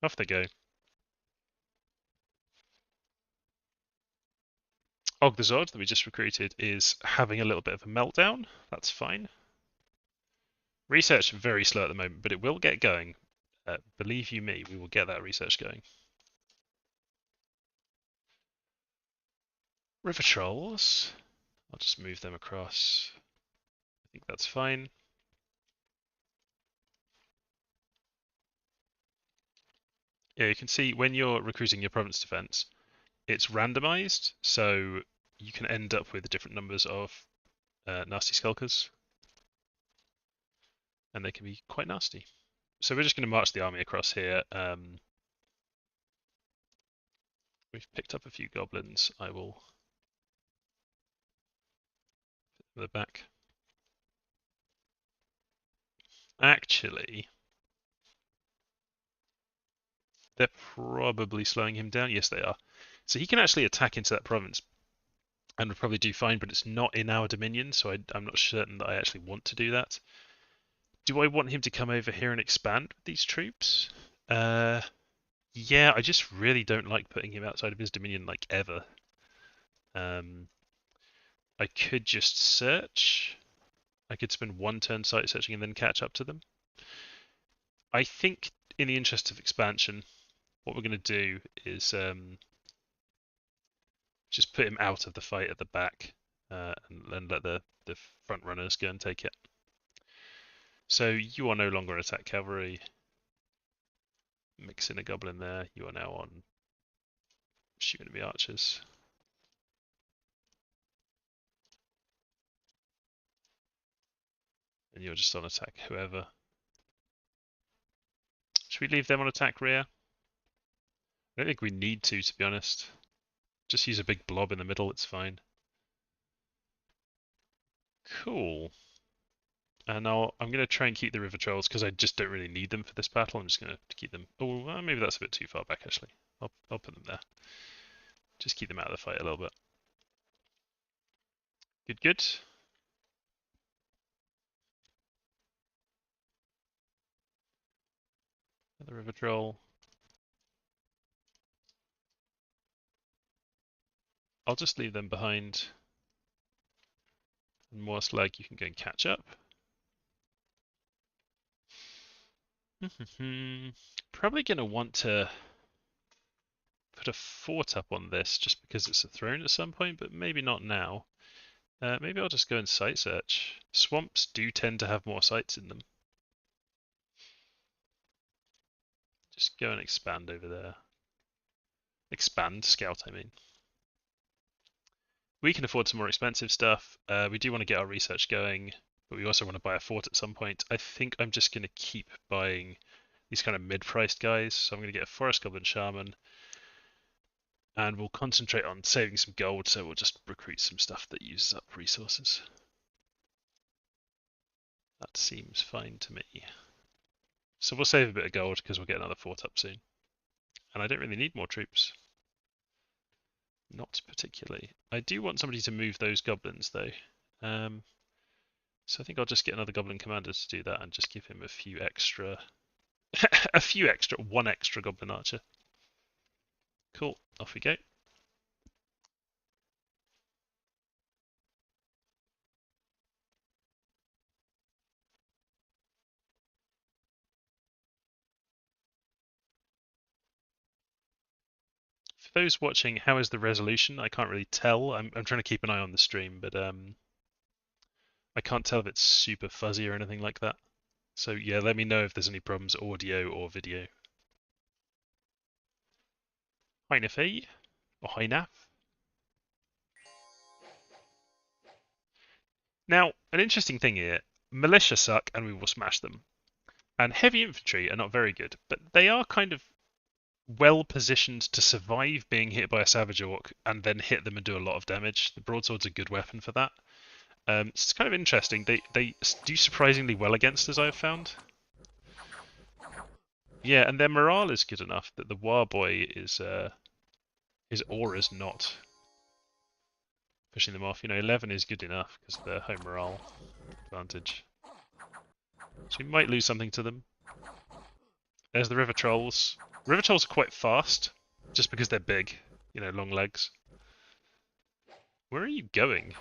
Off they go. Og the Zod that we just recruited is having a little bit of a meltdown. That's fine. Research very slow at the moment, but it will get going. Believe you me, we will get that research going. River Trolls. I'll just move them across. I think that's fine. Yeah, you can see when you're recruiting your province defense, it's randomized, so you can end up with different numbers of nasty skulkers, and they can be quite nasty. So we're just going to march the army across here. We've picked up a few goblins. I will put them at the back. Actually, they're probably slowing him down. Yes, they are. So he can actually attack into that province and would probably do fine, but it's not in our dominion, so I'm not certain that I actually want to do that. Do I want him to come over here and expand with these troops? Yeah, I just really don't like putting him outside of his dominion like ever. I could just search. I could spend one turn site searching and then catch up to them. I think in the interest of expansion, what we're going to do is just put him out of the fight at the back and let the front runners go and take it. So you are no longer an attack cavalry. Mix in a goblin there. You are now on shooting enemy archers. And you're just on attack whoever. Should we leave them on attack rear? I don't think we need to be honest. Just use a big blob in the middle, it's fine. Cool. And now I'm going to try and keep the river trolls because I just don't really need them for this battle. I'm just going to keep them. Oh, well, maybe that's a bit too far back actually. I'll put them there. Just keep them out of the fight a little bit. Good, good. Another river troll. I'll just leave them behind. And more slag, you can go and catch up. Probably going to want to put a fort up on this just because it's a throne at some point, but maybe not now. Maybe I'll just go and site search. Swamps do tend to have more sites in them. Just go and expand over there. Expand, scout, I mean. We can afford some more expensive stuff. We do want to get our research going, but we also want to buy a fort at some point. I think I'm just going to keep buying these kind of mid-priced guys. So I'm going to get a Forest Goblin Shaman, and we'll concentrate on saving some gold, so we'll just recruit some stuff that uses up resources. That seems fine to me. So we'll save a bit of gold because we'll get another fort up soon. And I don't really need more troops. Not particularly. I do want somebody to move those goblins though. So I think I'll just get another goblin commander to do that and just give him a few extra one extra goblin archer. Cool, off we go. For those watching, how is the resolution? I can't really tell. I'm trying to keep an eye on the stream, but I can't tell if it's super fuzzy or anything like that. So yeah, let me know if there's any problems audio or video. Hi Nafi, or hi Naf. Now, an interesting thing here, militia suck and we will smash them. And heavy infantry are not very good, but they are kind of well positioned to survive being hit by a savage orc and then hit them and do a lot of damage. The broadsword's a good weapon for that. So it's kind of interesting. They do surprisingly well against us, I've found. Yeah, and their morale is good enough that the Warboy is his aura's not pushing them off. You know, 11 is good enough because of their high morale advantage. So we might lose something to them. There's the river trolls. River trolls are quite fast, just because they're big. You know, long legs. Where are you going?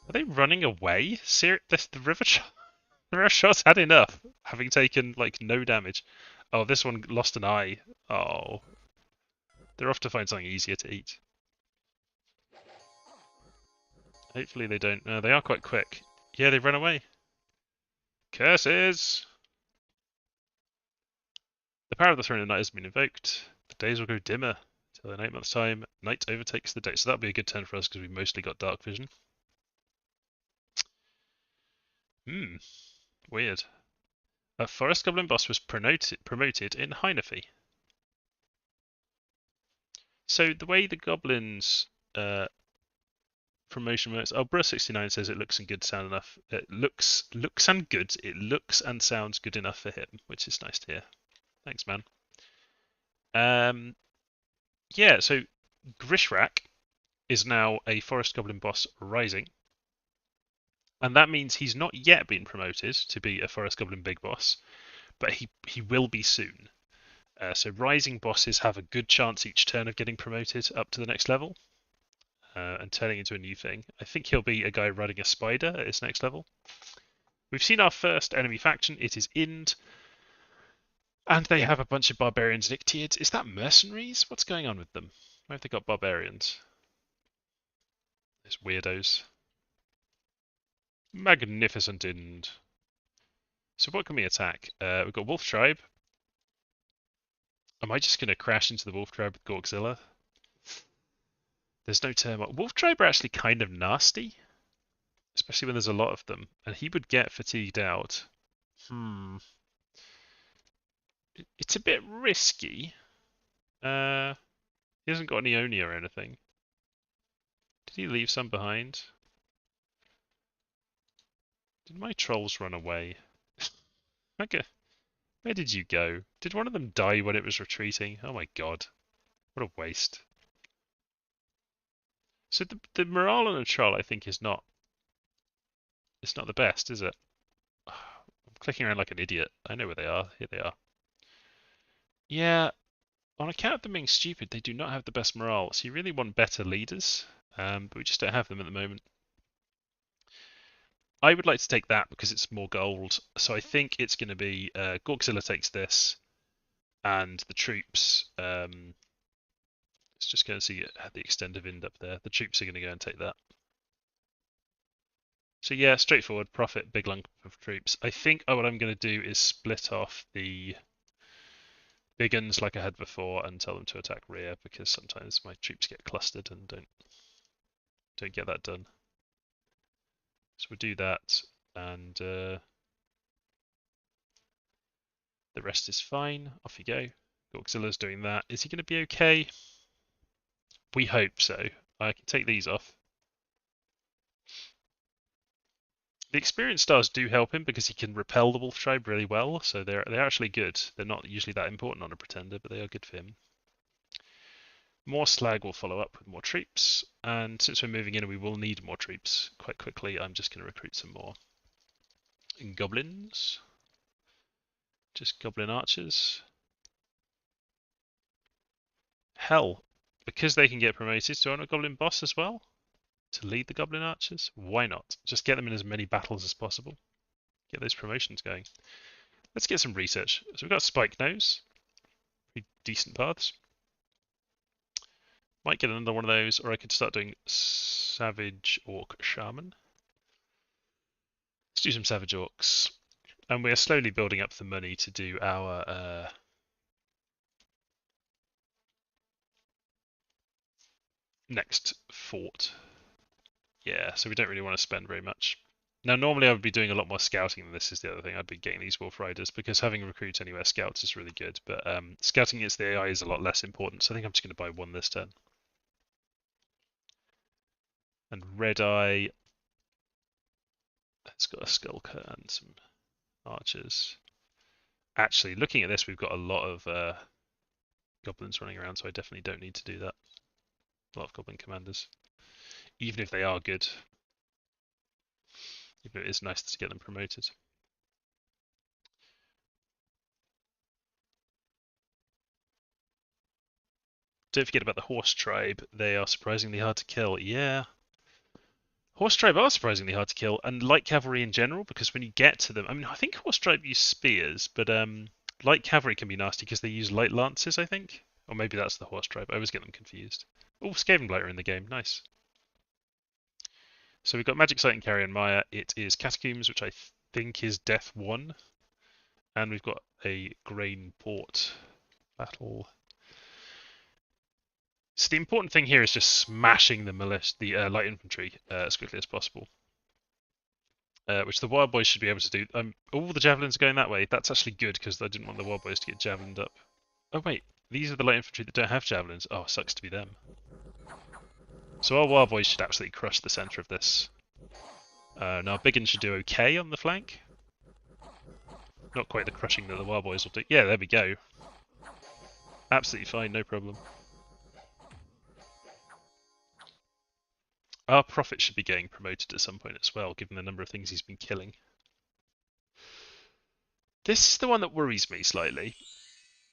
Are they running away? The river trolls had enough, having taken like no damage. Oh, this one lost an eye. Oh, they're off to find something easier to eat. Hopefully they don't. They are quite quick. Yeah, they run away. Curses! The power of the Throne of Night has been invoked. The days will grow dimmer till in 8 months' time. Night overtakes the day. So that'll be a good turn for us because we mostly got dark vision. Weird. A Forest Goblin boss was promoted in Heinefy. So the way the goblins promotion works. Oh, Bruh69 says it looks and good sound enough. It looks and good. It looks and sounds good enough for him, which is nice to hear. Thanks, man. Yeah. So Grishrak is now a Forest Goblin boss rising, and that means he's not yet been promoted to be a Forest Goblin big boss, but he will be soon. So rising bosses have a good chance each turn of getting promoted up to the next level. And turning into a new thing. I think he'll be a guy riding a spider at his next level. We've seen our first enemy faction. It is Ind. And they have a bunch of barbarians and Ictiids. Is that mercenaries? What's going on with them? Why have they got barbarians? Those weirdos. Magnificent Ind. So what can we attack? We've got Wolf Tribe. Am I just going to crash into the Wolf Tribe with Gorkzilla? There's no turmoil. Wolf Tribe are actually kind of nasty. Especially when there's a lot of them. And he would get fatigued out. It's a bit risky. He hasn't got any Oni or anything. Did he leave some behind? Did my trolls run away? Okay. Where did you go? Did one of them die when it was retreating? Oh my god. What a waste. So the morale on a troll I think is not the best, is it? I'm clicking around like an idiot. I know where they are. Here they are. Yeah, on account of them being stupid, they do not have the best morale. So you really want better leaders, but we just don't have them at the moment. I would like to take that because it's more gold. So I think it's going to be Gorkzilla takes this, and the troops. Let's just go and see the extent of Ind up there. The troops are going to go and take that. So yeah, straightforward profit, big lump of troops. I think what I'm going to do is split off the big uns like I had before and tell them to attack rear because sometimes my troops get clustered and don't get that done. So we'll do that, and the rest is fine. Off you go. Gorkzilla's doing that. Is he going to be okay? We hope so. I can take these off. The experience stars do help him because he can repel the Wolf Tribe really well, so they're actually good. They're not usually that important on a pretender, but they are good for him. More slag will follow up with more troops, and since we're moving in, we will need more troops quite quickly. I'm just going to recruit some more goblins. Just goblin archers. Hell, because they can get promoted, do I want a goblin boss as well? To lead the goblin archers? Why not? Just get them in as many battles as possible. Get those promotions going. Let's get some research. So we've got Spike Nose. Pretty decent paths. Might get another one of those, or I could start doing Savage Orc Shaman. Let's do some Savage Orcs. And we're slowly building up the money to do our next fort. Yeah, so we don't really want to spend very much. Now, normally I would be doing a lot more scouting than this is the other thing. I'd be getting these Wolf Riders because having Recruit Anywhere Scouts is really good, but scouting against the AI is a lot less important, so I think I'm just going to buy one this turn. And Red Eye has got a Skulker and some Archers. Actually, looking at this, we've got a lot of Goblins running around, so I definitely don't need to do that. A lot of Goblin Commanders. Even if they are good. Even if it is nice to get them promoted. Don't forget about the Horse Tribe. They are surprisingly hard to kill. Yeah. Horse Tribe are surprisingly hard to kill, and light cavalry in general, because when you get to them, I mean, I think Horse Tribe use spears, but light cavalry can be nasty because they use light lances, I think. Or maybe that's the Horse Tribe. I always get them confused. Oh, Skaven Blighter in the game. Nice. So we've got Magic Sight and Carrion Maya. It is Catacombs, which I think is Death 1. And we've got a grain port battle. So the important thing here is just smashing the light infantry as quickly as possible. Which the wild boys should be able to do. All the javelins are going that way. That's actually good because I didn't want the wild boys to get javelined up. Oh wait, these are the light infantry that don't have javelins. Oh, sucks to be them. So our wild boys should absolutely crush the centre of this. Now Biggin should do okay on the flank. Not quite the crushing that the wild boys will do. Yeah, there we go. Absolutely fine, no problem. Our prophet should be getting promoted at some point as well, given the number of things he's been killing. This is the one that worries me slightly.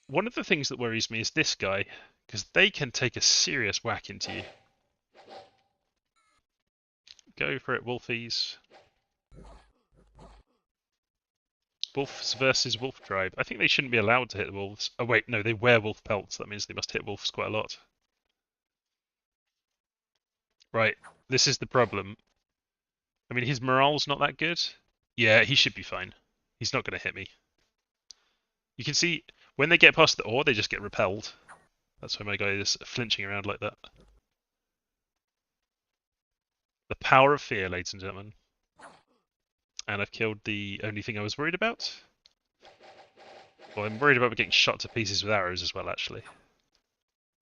One of the things that worries me is this guy, because they can take a serious whack into you. Go for it, Wolfies. Wolves versus Wolf Tribe. I think they shouldn't be allowed to hit the wolves. Oh wait, no, they wear wolf pelts. That means they must hit wolves quite a lot. Right, this is the problem. I mean, his morale's not that good. Yeah, he should be fine. He's not going to hit me. You can see, when they get past the ore, they just get repelled. That's why my guy is flinching around like that. The power of fear, ladies and gentlemen. And I've killed the only thing I was worried about. Well, I'm worried about getting shot to pieces with arrows as well, actually.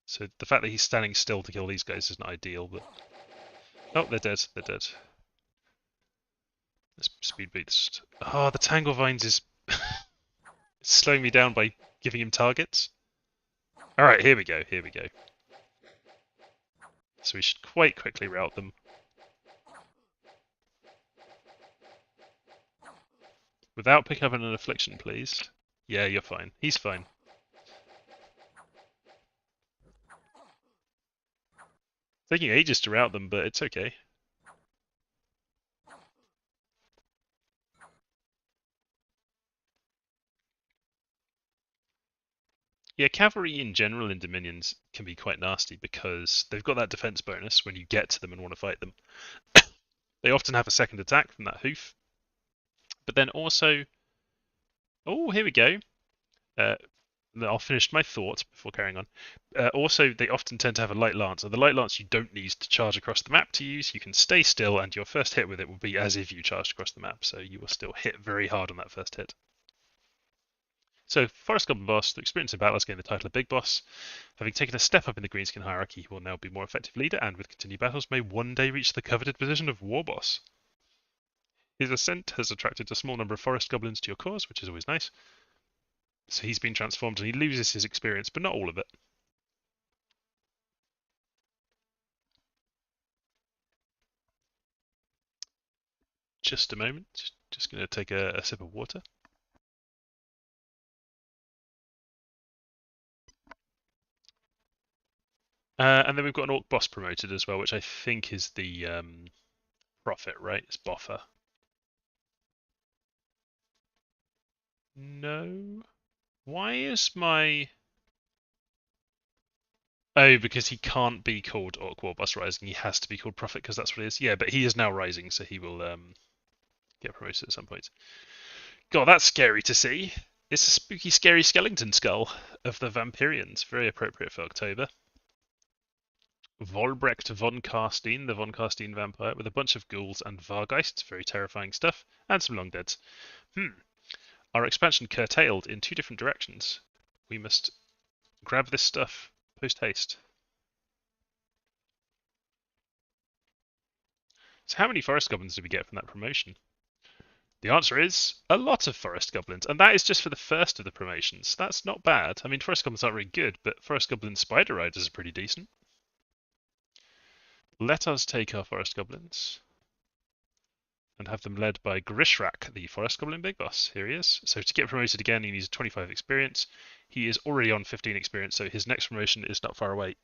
So the fact that he's standing still to kill these guys isn't ideal, but... Oh, they're dead. They're dead. Let's speed boost. Oh, the Tangle Vines is slowing me down by giving him targets. Alright, here we go. Here we go. So we should quite quickly rout them. Without picking up an affliction, please. Yeah, you're fine. He's fine. Taking ages to rout them, but it's okay. Yeah, cavalry in general in Dominions can be quite nasty because they've got that defense bonus when you get to them and want to fight them. They often have a second attack from that hoof. But then also... Oh, here we go. I'll finish my thought before carrying on. Also, they often tend to have a light lance, and the light lance you don't need to charge across the map to use. You can stay still, and your first hit with it will be as if you charged across the map, so you will still hit very hard on that first hit. So, Forest Goblin Boss, through experience in battle, has gained the title of Big Boss. Having taken a step up in the Greenskin hierarchy, he will now be more effective leader, and with continued battles, may one day reach the coveted position of War Boss. His ascent has attracted a small number of Forest Goblins to your cause, which is always nice. So he's been transformed and he loses his experience, but not all of it. Just a moment. Just going to take a sip of water. And then we've got an Orc Boss promoted as well, which I think is the Prophet, right? It's Boffer. No. Why is my... Oh, because he can't be called Orc War Boss Rising. He has to be called Prophet because that's what it is. Yeah, but he is now Rising, so he will get promoted at some point. God, that's scary to see. It's a spooky, scary skeleton skull of the Vampirians. Very appropriate for October. Volbrecht von Karstein, the von Karstein vampire, with a bunch of ghouls and Vargeists, very terrifying stuff, and some long deads. Our expansion curtailed in two different directions. We must grab this stuff post-haste. So how many Forest Goblins did we get from that promotion? The answer is a lot of Forest Goblins, and that is just for the first of the promotions. That's not bad. I mean, Forest Goblins aren't very good, but Forest Goblin Spider Riders are pretty decent. Let us take our Forest Goblins and have them led by Grishrak, the Forest Goblin Big Boss. Here he is. So to get promoted again, he needs 25 experience. He is already on 15 experience, so his next promotion is not far away.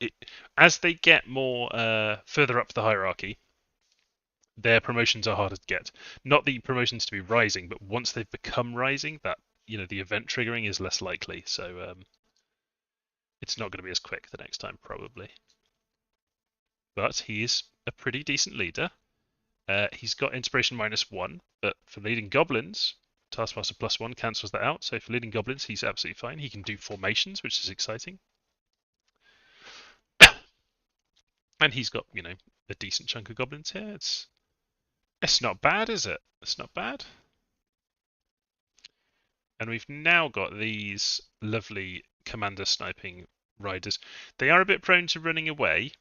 As they get more further up the hierarchy, their promotions are harder to get. Not the promotions to be rising, but once they've become rising, that the event triggering is less likely. So it's not going to be as quick the next time, probably. But he is a pretty decent leader. He's got inspiration -1, but for leading goblins, Taskmaster +1 cancels that out. So for leading goblins, he's absolutely fine. He can do formations, which is exciting. And he's got, you know, a decent chunk of goblins here. It's not bad, is it? It's not bad. And we've now got these lovely commander sniping riders. They are a bit prone to running away,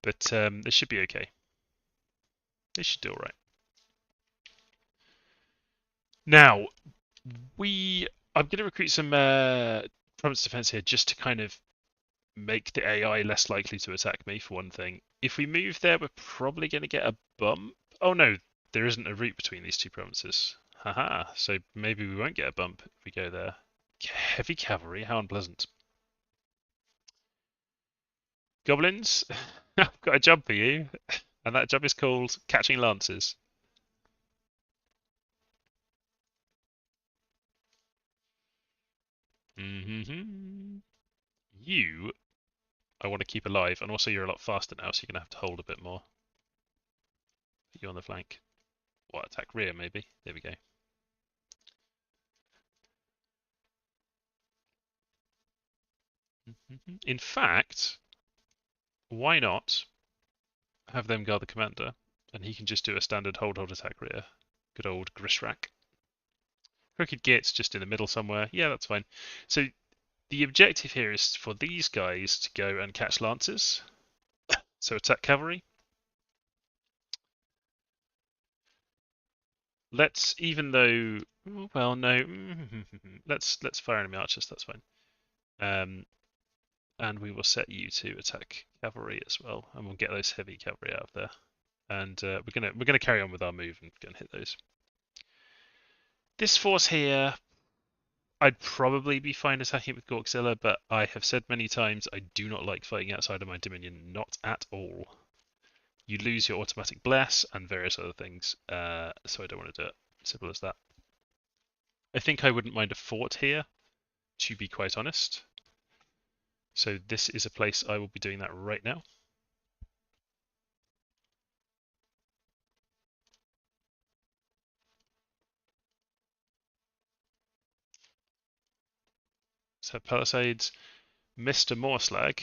but they should be okay. They should do all right. Now, I'm going to recruit some province defense here just to kind of make the AI less likely to attack me, for one thing. If we move there, we're probably going to get a bump. Oh no, there isn't a route between these two provinces. Haha, so maybe we won't get a bump if we go there. Heavy cavalry, how unpleasant. Goblins, I've got a job for you, and that job is called catching lances. Mm-hmm. You, I want to keep alive, and also you're a lot faster now, so you're going to have to hold a bit more. Put you on the flank. What, attack rear maybe? There we go. In fact, why not have them guard the commander, and he can just do a standard hold attack rear. Good old Grishrak. Crooked Git's just in the middle somewhere. Yeah, that's fine. So the objective here is for these guys to go and catch lancers. So attack cavalry. Let's, even though, well, no, let's fire enemy archers. That's fine. And we will set you to attack cavalry as well, and we'll get those heavy cavalry out of there. And we're gonna carry on with our move and go and hit those. This force here, I'd probably be fine attacking it with Gorkzilla, but I have said many times I do not like fighting outside of my dominion, not at all. You lose your automatic bless and various other things, so I don't want to do it. Simple as that. I think I wouldn't mind a fort here, to be quite honest. So this is a place I will be doing that right now. Let's have Palisades. Mr. Morslag,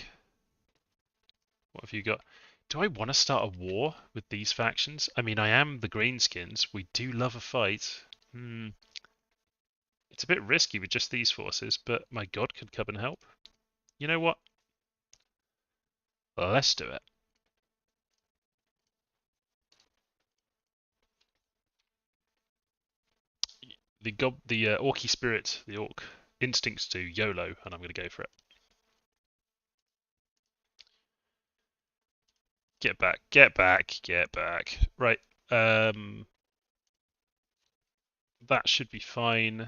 what have you got? Do I want to start a war with these factions? I mean, I am the Greenskins. We do love a fight. It's a bit risky with just these forces, but my god could come and help. You know what? Let's do it. The Orky spirit, the Orc instincts to YOLO, and I'm going to go for it. Get back, get back, get back. Right. That should be fine.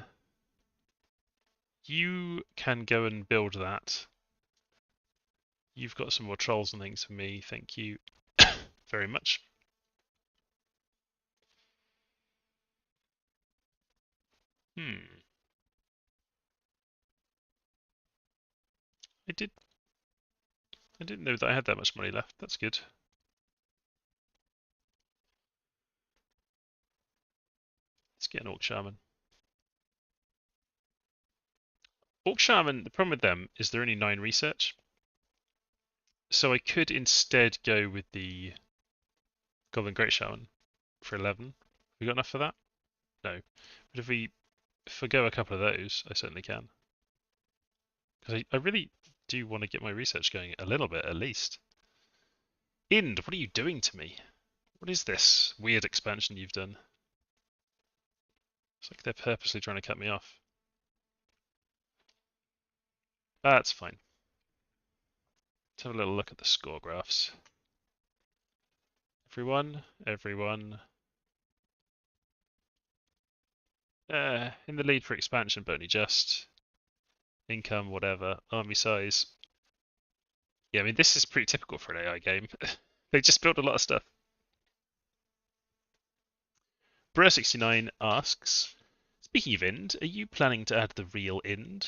You can go and build that. You've got some more trolls and things for me. Thank you very much. I didn't know that I had that much money left. That's good. Let's get an Orc Shaman. Orc Shaman, the problem with them is they're only 9 research. So I could instead go with the Goblin Great Shaman for 11. We got enough for that? No. But if we forgo a couple of those, I certainly can. Because I really do want to get my research going a little bit, at least. Ind, what are you doing to me? What is this weird expansion you've done? It's like they're purposely trying to cut me off. That's fine. Let's have a little look at the score graphs. Everyone. In the lead for expansion, but only just. Income, whatever. Army size. Yeah, I mean, this is pretty typical for an AI game. They just built a lot of stuff. Brer69 asks, speaking of Ind, are you planning to add the real Ind?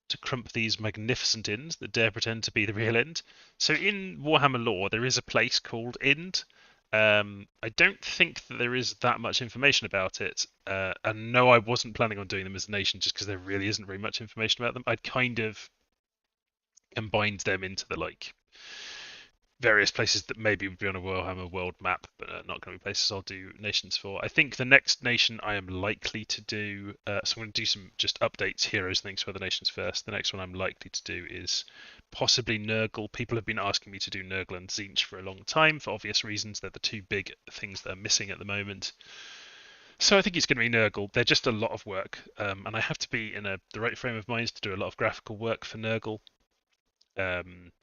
To crump these magnificent Inds that dare pretend to be the real Ind? So in Warhammer lore, there is a place called Ind, I don't think that there is that much information about it. And no, I wasn't planning on doing them as a nation just because there really isn't very much information about them. I'd kind of combined them into the like various places that maybe would be on a Warhammer world map, but not going to be places I'll do nations for. I think the next nation I am likely to do, so I'm going to do some just updates, heroes, things for the nations first. The next one I'm likely to do is possibly Nurgle. People have been asking me to do Nurgle and Tzeentch for a long time for obvious reasons. They're the two big things that are missing at the moment. So I think it's going to be Nurgle. They're just a lot of work, and I have to be in the right frame of mind to do a lot of graphical work for Nurgle. And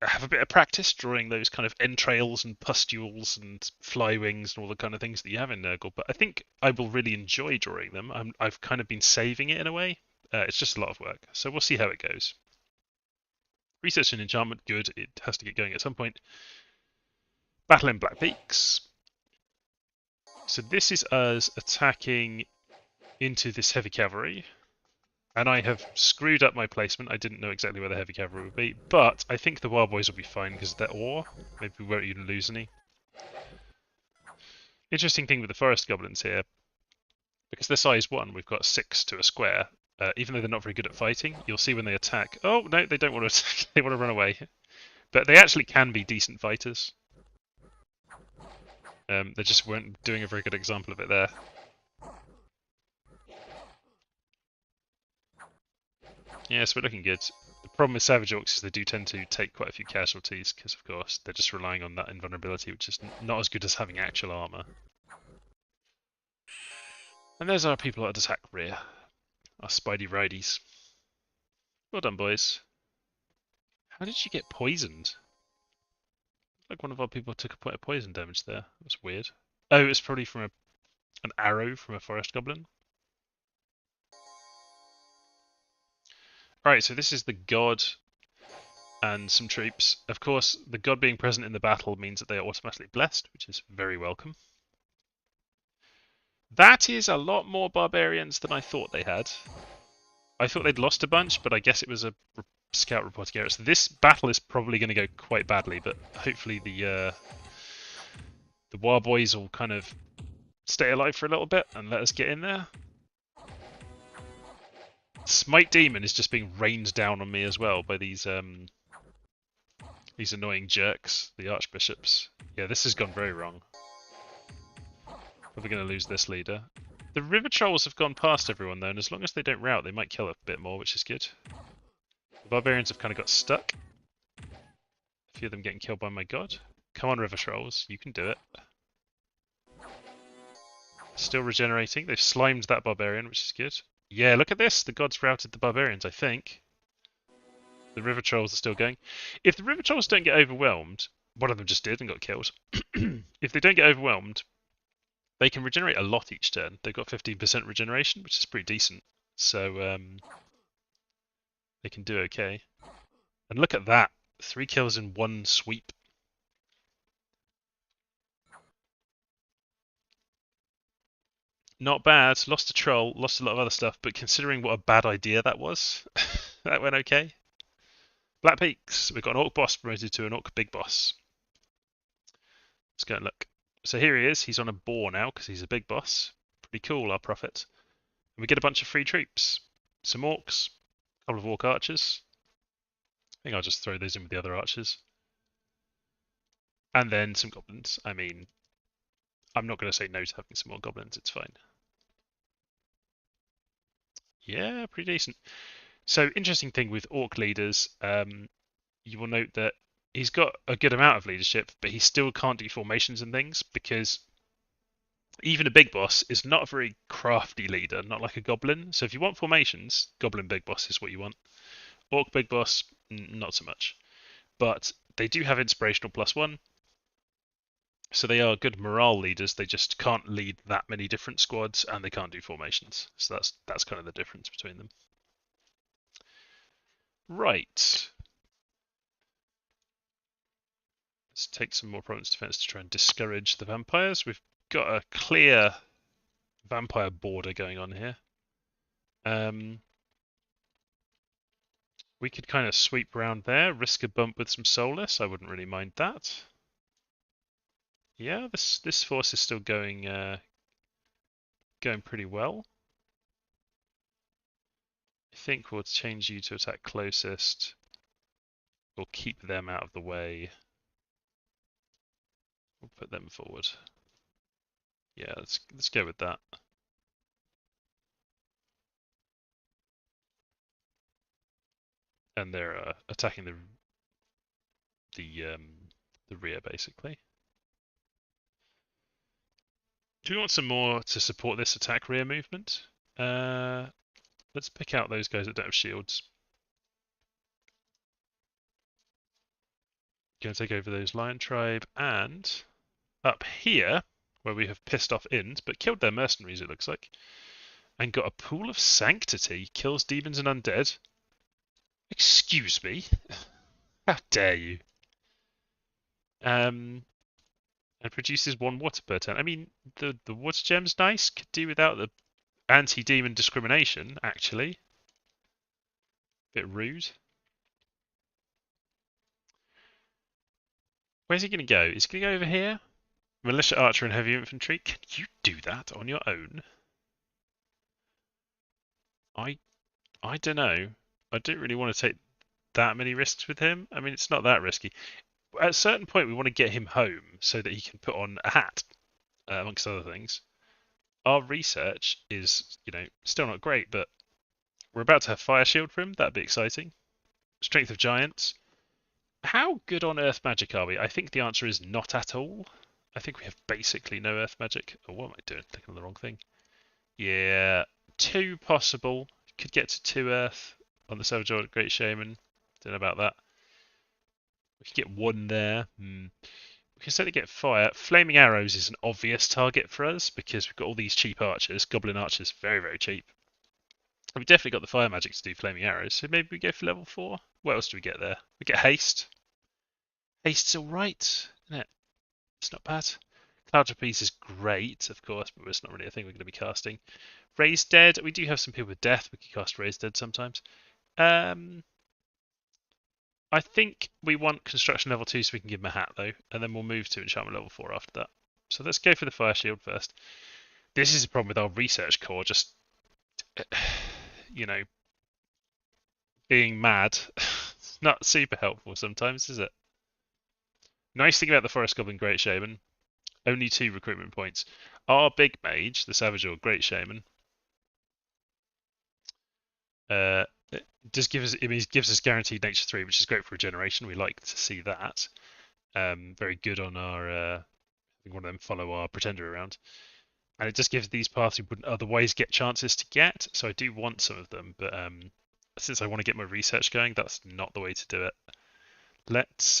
have a bit of practice drawing those kind of entrails and pustules and fly wings and all the kind of things that you have in Nurgle. But I think I will really enjoy drawing them. I've kind of been saving it in a way. It's just a lot of work, so we'll see how it goes. Research and enchantment, good. It has to get going at some point. Battle in Black Peaks. So this is us attacking into this heavy cavalry. And I have screwed up my placement. I didn't know exactly where the heavy cavalry would be, but I think the wild boys will be fine because they're ore. Maybe we won't even lose any. Interesting thing with the forest goblins here, because they're size 1, we've got 6 to a square. Even though they're not very good at fighting, you'll see when they attack. Oh, no, they don't want to attack. They want to run away. But they actually can be decent fighters. They just weren't doing a very good example of it there. Yes, we're looking good. The problem with Savage Orcs is they do tend to take quite a few casualties because, of course, they're just relying on that invulnerability, which is not as good as having actual armor. And there's our people at attack rear. Our Spidey Rideys. Well done, boys. How did you get poisoned? Like one of our people took a point of poison damage there. That's weird. Oh, it was probably from an arrow from a forest goblin. Alright, so this is the god and some troops. Of course, the god being present in the battle means that they are automatically blessed, which is very welcome. That is a lot more barbarians than I thought they had. I thought they'd lost a bunch, but I guess it was a scout reporting error. So this battle is probably going to go quite badly, but hopefully the War Boys will kind of stay alive for a little bit and let us get in there. Smite Demon is just being rained down on me as well by these annoying jerks, the archbishops. Yeah, this has gone very wrong. Probably going to lose this leader. The river trolls have gone past everyone though, and as long as they don't rout, they might kill a bit more, which is good. The barbarians have kind of got stuck. A few of them getting killed by my god. Come on, river trolls, you can do it. Still regenerating. They've slimed that barbarian, which is good. Yeah, look at this. The gods routed the barbarians, I think. The river trolls are still going. If the river trolls don't get overwhelmed, one of them just did and got killed. If they don't get overwhelmed, they can regenerate a lot each turn. They've got 15% regeneration, which is pretty decent. So they can do okay. And look at that. 3 kills in one sweep. Not bad. Lost a troll, lost a lot of other stuff, but considering what a bad idea that was, that went okay. Black Peaks. We've got an Orc boss promoted to an Orc big boss. Let's go and look. So here he is. He's on a boar now because he's a big boss. Pretty cool, our prophet. And we get a bunch of free troops. Some Orcs, a couple of Orc archers. I think I'll just throw those in with the other archers. And then some goblins. I mean, I'm not going to say no to having some more goblins. It's fine. Yeah, pretty decent. So, interesting thing with Orc leaders, you will note that he's got a good amount of leadership, but he still can't do formations and things because even a big boss is not a very crafty leader, not like a goblin. So if you want formations, goblin big boss is what you want. Orc big boss, not so much. But they do have inspirational +1. So they are good morale leaders. They just can't lead that many different squads and they can't do formations. So that's kind of the difference between them. Right. Let's take some more province defense to try and discourage the vampires. We've got a clear vampire border going on here. We could kind of sweep around there, risk a bump with some soulless. I wouldn't really mind that. Yeah, this force is still going pretty well. I think we'll change you to attack closest. We'll keep them out of the way. We'll put them forward. Yeah, let's go with that. And they're attacking the rear basically. Do we want some more to support this attack rear movement? Let's pick out those guys that don't have shields. Going to take over those Lion Tribe, and up here, where we have pissed off Ind, but killed their mercenaries, it looks like, and got a pool of sanctity, kills demons and undead. Excuse me? How dare you? And produces 1 water per turn. I mean, the water gem's nice. Could do without the anti-demon discrimination, actually. Bit rude. Where's he going to go? Is he going to go over here? Militia, archer, and heavy infantry. Can you do that on your own? I I don't know. I don't really want to take that many risks with him. I mean, it's not that risky. At a certain point, we want to get him home so that he can put on a hat, amongst other things. Our research is, still not great, but we're about to have Fire Shield for him. That'd be exciting. Strength of Giants. How good on Earth Magic are we? I think the answer is not at all. I think we have basically no Earth Magic. Oh, what am I doing? Clicking on the wrong thing. Yeah, 2 possible. Could get to 2 Earth on the Savage Order Great Shaman. Don't know about that. We could get 1 there. We can certainly get fire. Flaming Arrows is an obvious target for us because we've got all these cheap archers. Goblin archers, very, very cheap. And we've definitely got the fire magic to do Flaming Arrows, so maybe we go for level 4. What else do we get there? We get Haste. Haste's alright, isn't it? It's not bad. Cloud Trapeze is great, of course, but it's not really a thing we're going to be casting. Raised Dead. We do have some people with death. We can cast Raised Dead sometimes. I think we want construction level 2 so we can give him a hat though, and then we'll move to enchantment level 4 after that. So let's go for the fire shield first. This is a problem with our research core, just being mad. It's not super helpful sometimes, is it? Nice thing about the Forest Goblin Great Shaman, only 2 recruitment points. Our big mage, the Savage or Great Shaman, does give us, it gives us guaranteed nature 3, which is great for regeneration. We like to see that. Very good on our, I think one of them follow our pretender around. And it just gives these paths we wouldn't otherwise get chances to get. So I do want some of them, but since I want to get my research going, that's not the way to do it. Let's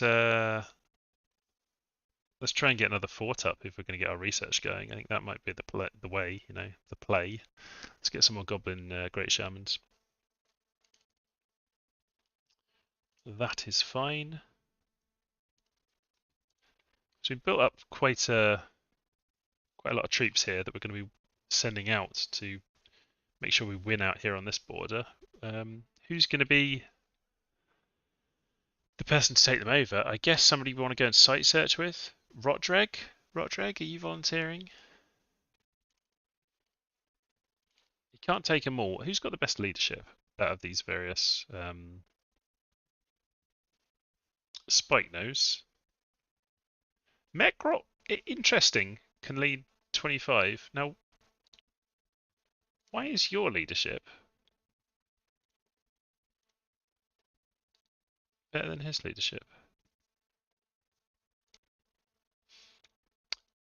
try and get another fort up if we're going to get our research going. I think that might be the way, the play. Let's get some more Goblin Great Shamans. That is fine. So we've built up quite a lot of troops here that we're going to be sending out to make sure we win out here on this border. Who's going to be the person to take them over? I guess somebody we want to go and site search with. Rotdreg? Rotdreg, are you volunteering? You can't take them all. Who's got the best leadership out of these various Spike Nose? Mekrot, interesting, can lead 25. Now, why is your leadership better than his leadership?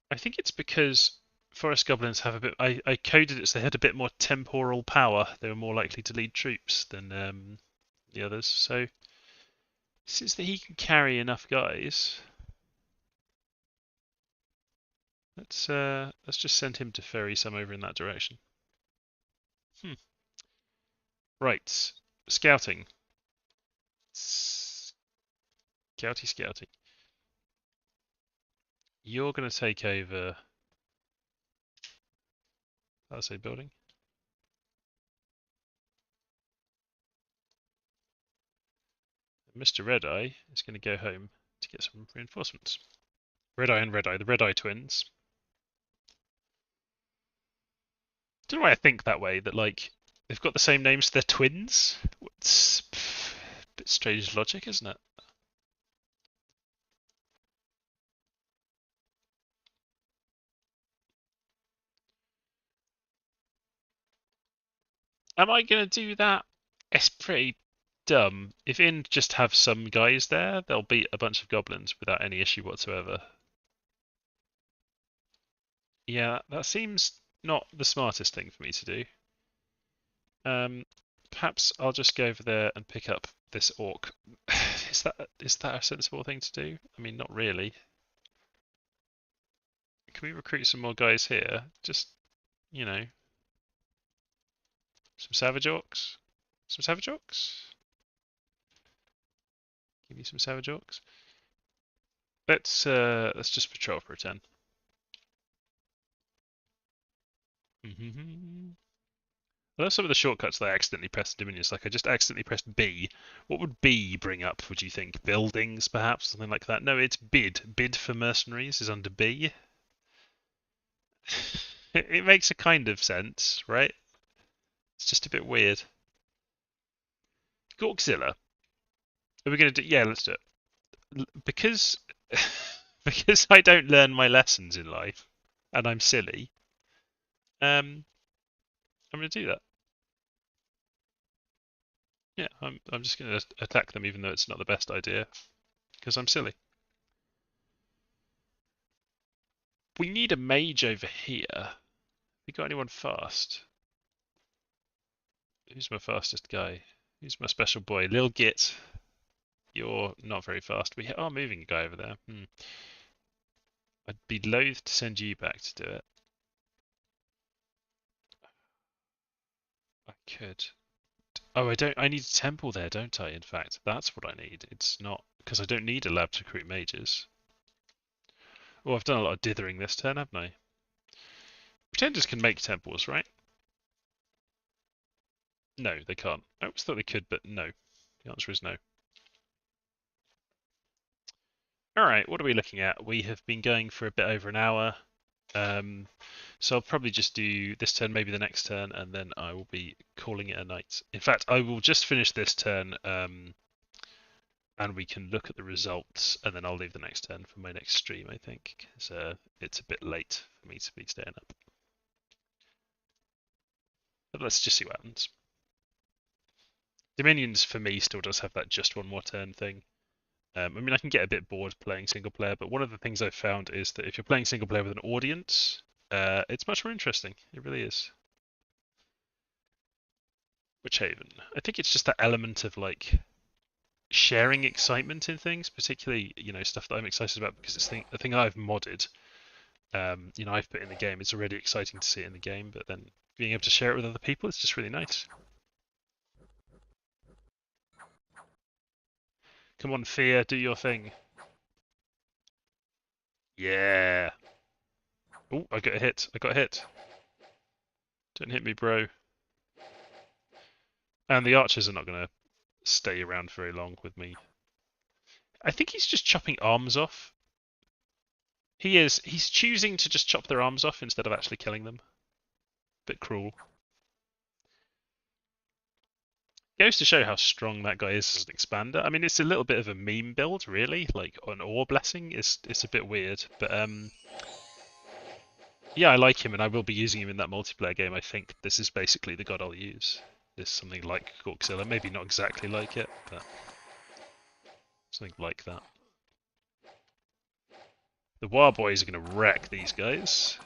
I think it's because Forest Goblins have a bit. I coded it so they had a bit more temporal power. They were more likely to lead troops than the others. So, since that he can carry enough guys, let's just send him to ferry some over in that direction. Right, scouting. Scouty. You're going to take over. I'll say building. Mr. Red Eye is going to go home to get some reinforcements. Red Eye and Red Eye, the Red Eye twins. Don't know why I think that way. That like they've got the same names, they're twins. It's a bit strange logic, isn't it? Am I gonna do that? It's pretty dumb. If in just have some guys there, they'll beat a bunch of goblins without any issue whatsoever. Yeah, that seems not the smartest thing for me to do. Perhaps I'll just go over there and pick up this orc. Is that a sensible thing to do? I mean, not really. Can we recruit some more guys here? Just, you know, some savage orcs? Some savage orcs? Give me some savage orcs. Let's just patrol for a 10. I love some of the shortcuts that I accidentally pressed in Dominions. Like I just accidentally pressed B. What would B bring up, would you think? Buildings, perhaps? Something like that? No, it's bid. Bid for mercenaries is under B. It makes a kind of sense, right? It's just a bit weird. Gorkzilla. Are we going to do... Yeah, let's do it. Because... because I don't learn my lessons in life, and I'm silly, I'm going to do that. Yeah, I'm just going to attack them even though it's not the best idea, because I'm silly. We need a mage over here. We got anyone fast? Who's my fastest guy? Who's my special boy? Lil Git. You're not very fast. We are moving a guy over there. I'd be loath to send you back to do it. I could. Oh, I don't. I need a temple there, don't I? In fact, that's what I need. It's not because I don't need a lab to recruit mages. Oh, I've done a lot of dithering this turn, haven't I? Pretenders can make temples, right? No, they can't. I always thought they could, but no. The answer is no. Alright, what are we looking at? We have been going for a bit over an hour. So I'll probably just do this turn, maybe the next turn, and then I will be calling it a night. In fact, I will just finish this turn, and we can look at the results, and then I'll leave the next turn for my next stream, I think, because it's a bit late for me to be staying up. But let's just see what happens. Dominions, for me, still does have that just one more turn thing. I mean, I can get a bit bored playing single player, but one of the things I've found is that if you're playing single player with an audience, it's much more interesting. It really is. Witchhaven. I think it's just that element of like sharing excitement in things, particularly stuff that I'm excited about because it's the thing I've modded. I've put in the game. It's already exciting to see it in the game, but then being able to share it with other people, it's just really nice. Come on, Fear, do your thing. Yeah. Oh, I got a hit. I got a hit. Don't hit me, bro. And the archers are not going to stay around very long with me. I think he's just chopping arms off. He is. He's choosing to just chop their arms off instead of actually killing them. Bit cruel. Goes to show how strong that guy is as an expander. I mean, it's a little bit of a meme build, really. Like an ore blessing is it's a bit weird, but yeah, I like him, and I will be using him in that multiplayer game. I think this is basically the god I'll use. Is something like Gorkzilla, maybe not exactly like it, but something like that. The War Boys are going to wreck these guys.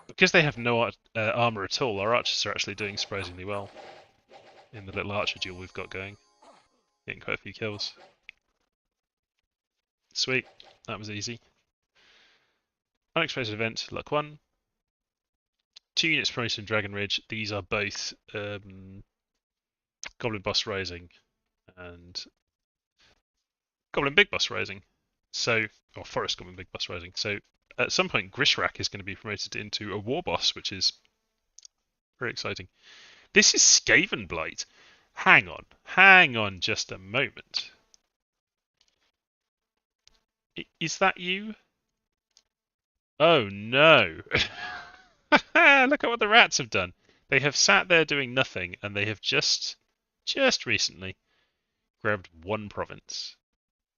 Because they have no armor at all, our archers are actually doing surprisingly well in the little archer duel we've got going. Getting quite a few kills. Sweet, that was easy. Unexpected event, luck 1. 2 units promoted in Dragon Ridge. These are both Goblin Boss Rising and Goblin Big Boss Rising. So, or Forest Goblin Big Boss Rising. So, at some point, Grishrak is going to be promoted into a War Boss, which is very exciting. This is Skaven Blight. Hang on just a moment. Is that you? Oh no! Look at what the rats have done. They have sat there doing nothing, and they have just recently grabbed one province.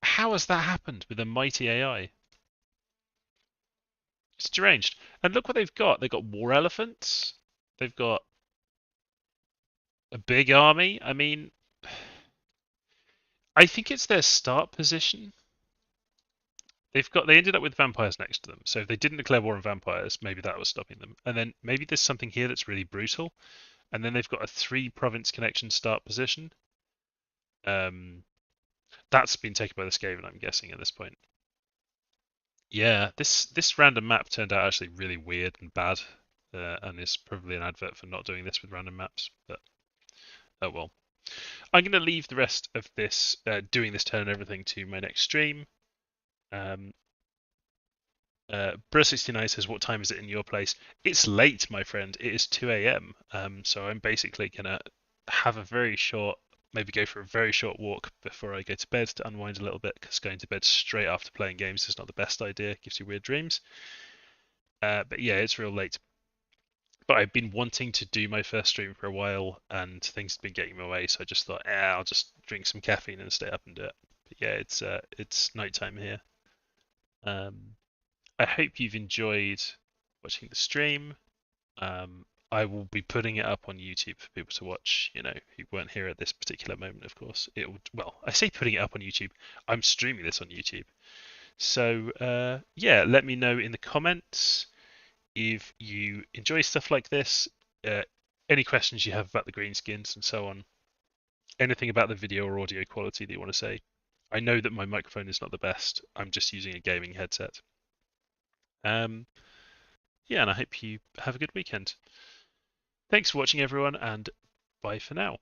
How has that happened with a mighty AI? It's deranged. And look what they've got. They've got war elephants. They've got a big army. I mean, I think it's their start position. They ended up with vampires next to them. So if they didn't declare war on vampires, maybe that was stopping them. And then maybe there's something here that's really brutal. And then they've got a 3 province connection start position. That's been taken by the Skaven, I'm guessing, at this point. Yeah, this random map turned out actually really weird and bad, and is probably an advert for not doing this with random maps. But oh well. I'm going to leave the rest of this doing this turn and everything to my next stream. Bro69 says, "What time is it in your place?" It's late, my friend. It is 2 a.m. So I'm basically gonna have a very short, maybe go for a very short walk before I go to bed to unwind a little bit, because going to bed straight after playing games is not the best idea. It gives you weird dreams. But yeah, it's real late. But I've been wanting to do my first stream for a while, and things have been getting in my way, so I just thought, I'll just drink some caffeine and stay up and do it. But yeah, it's nighttime here. I hope you've enjoyed watching the stream. I will be putting it up on YouTube for people to watch, who weren't here at this particular moment, of course. Well, I say putting it up on YouTube. I'm streaming this on YouTube. So, yeah, let me know in the comments if you enjoy stuff like this, any questions you have about the greenskins and so on, anything about the video or audio quality that you want to say. I know that my microphone is not the best. I'm just using a gaming headset. Yeah, and I hope you have a good weekend. Thanks for watching, everyone, and bye for now.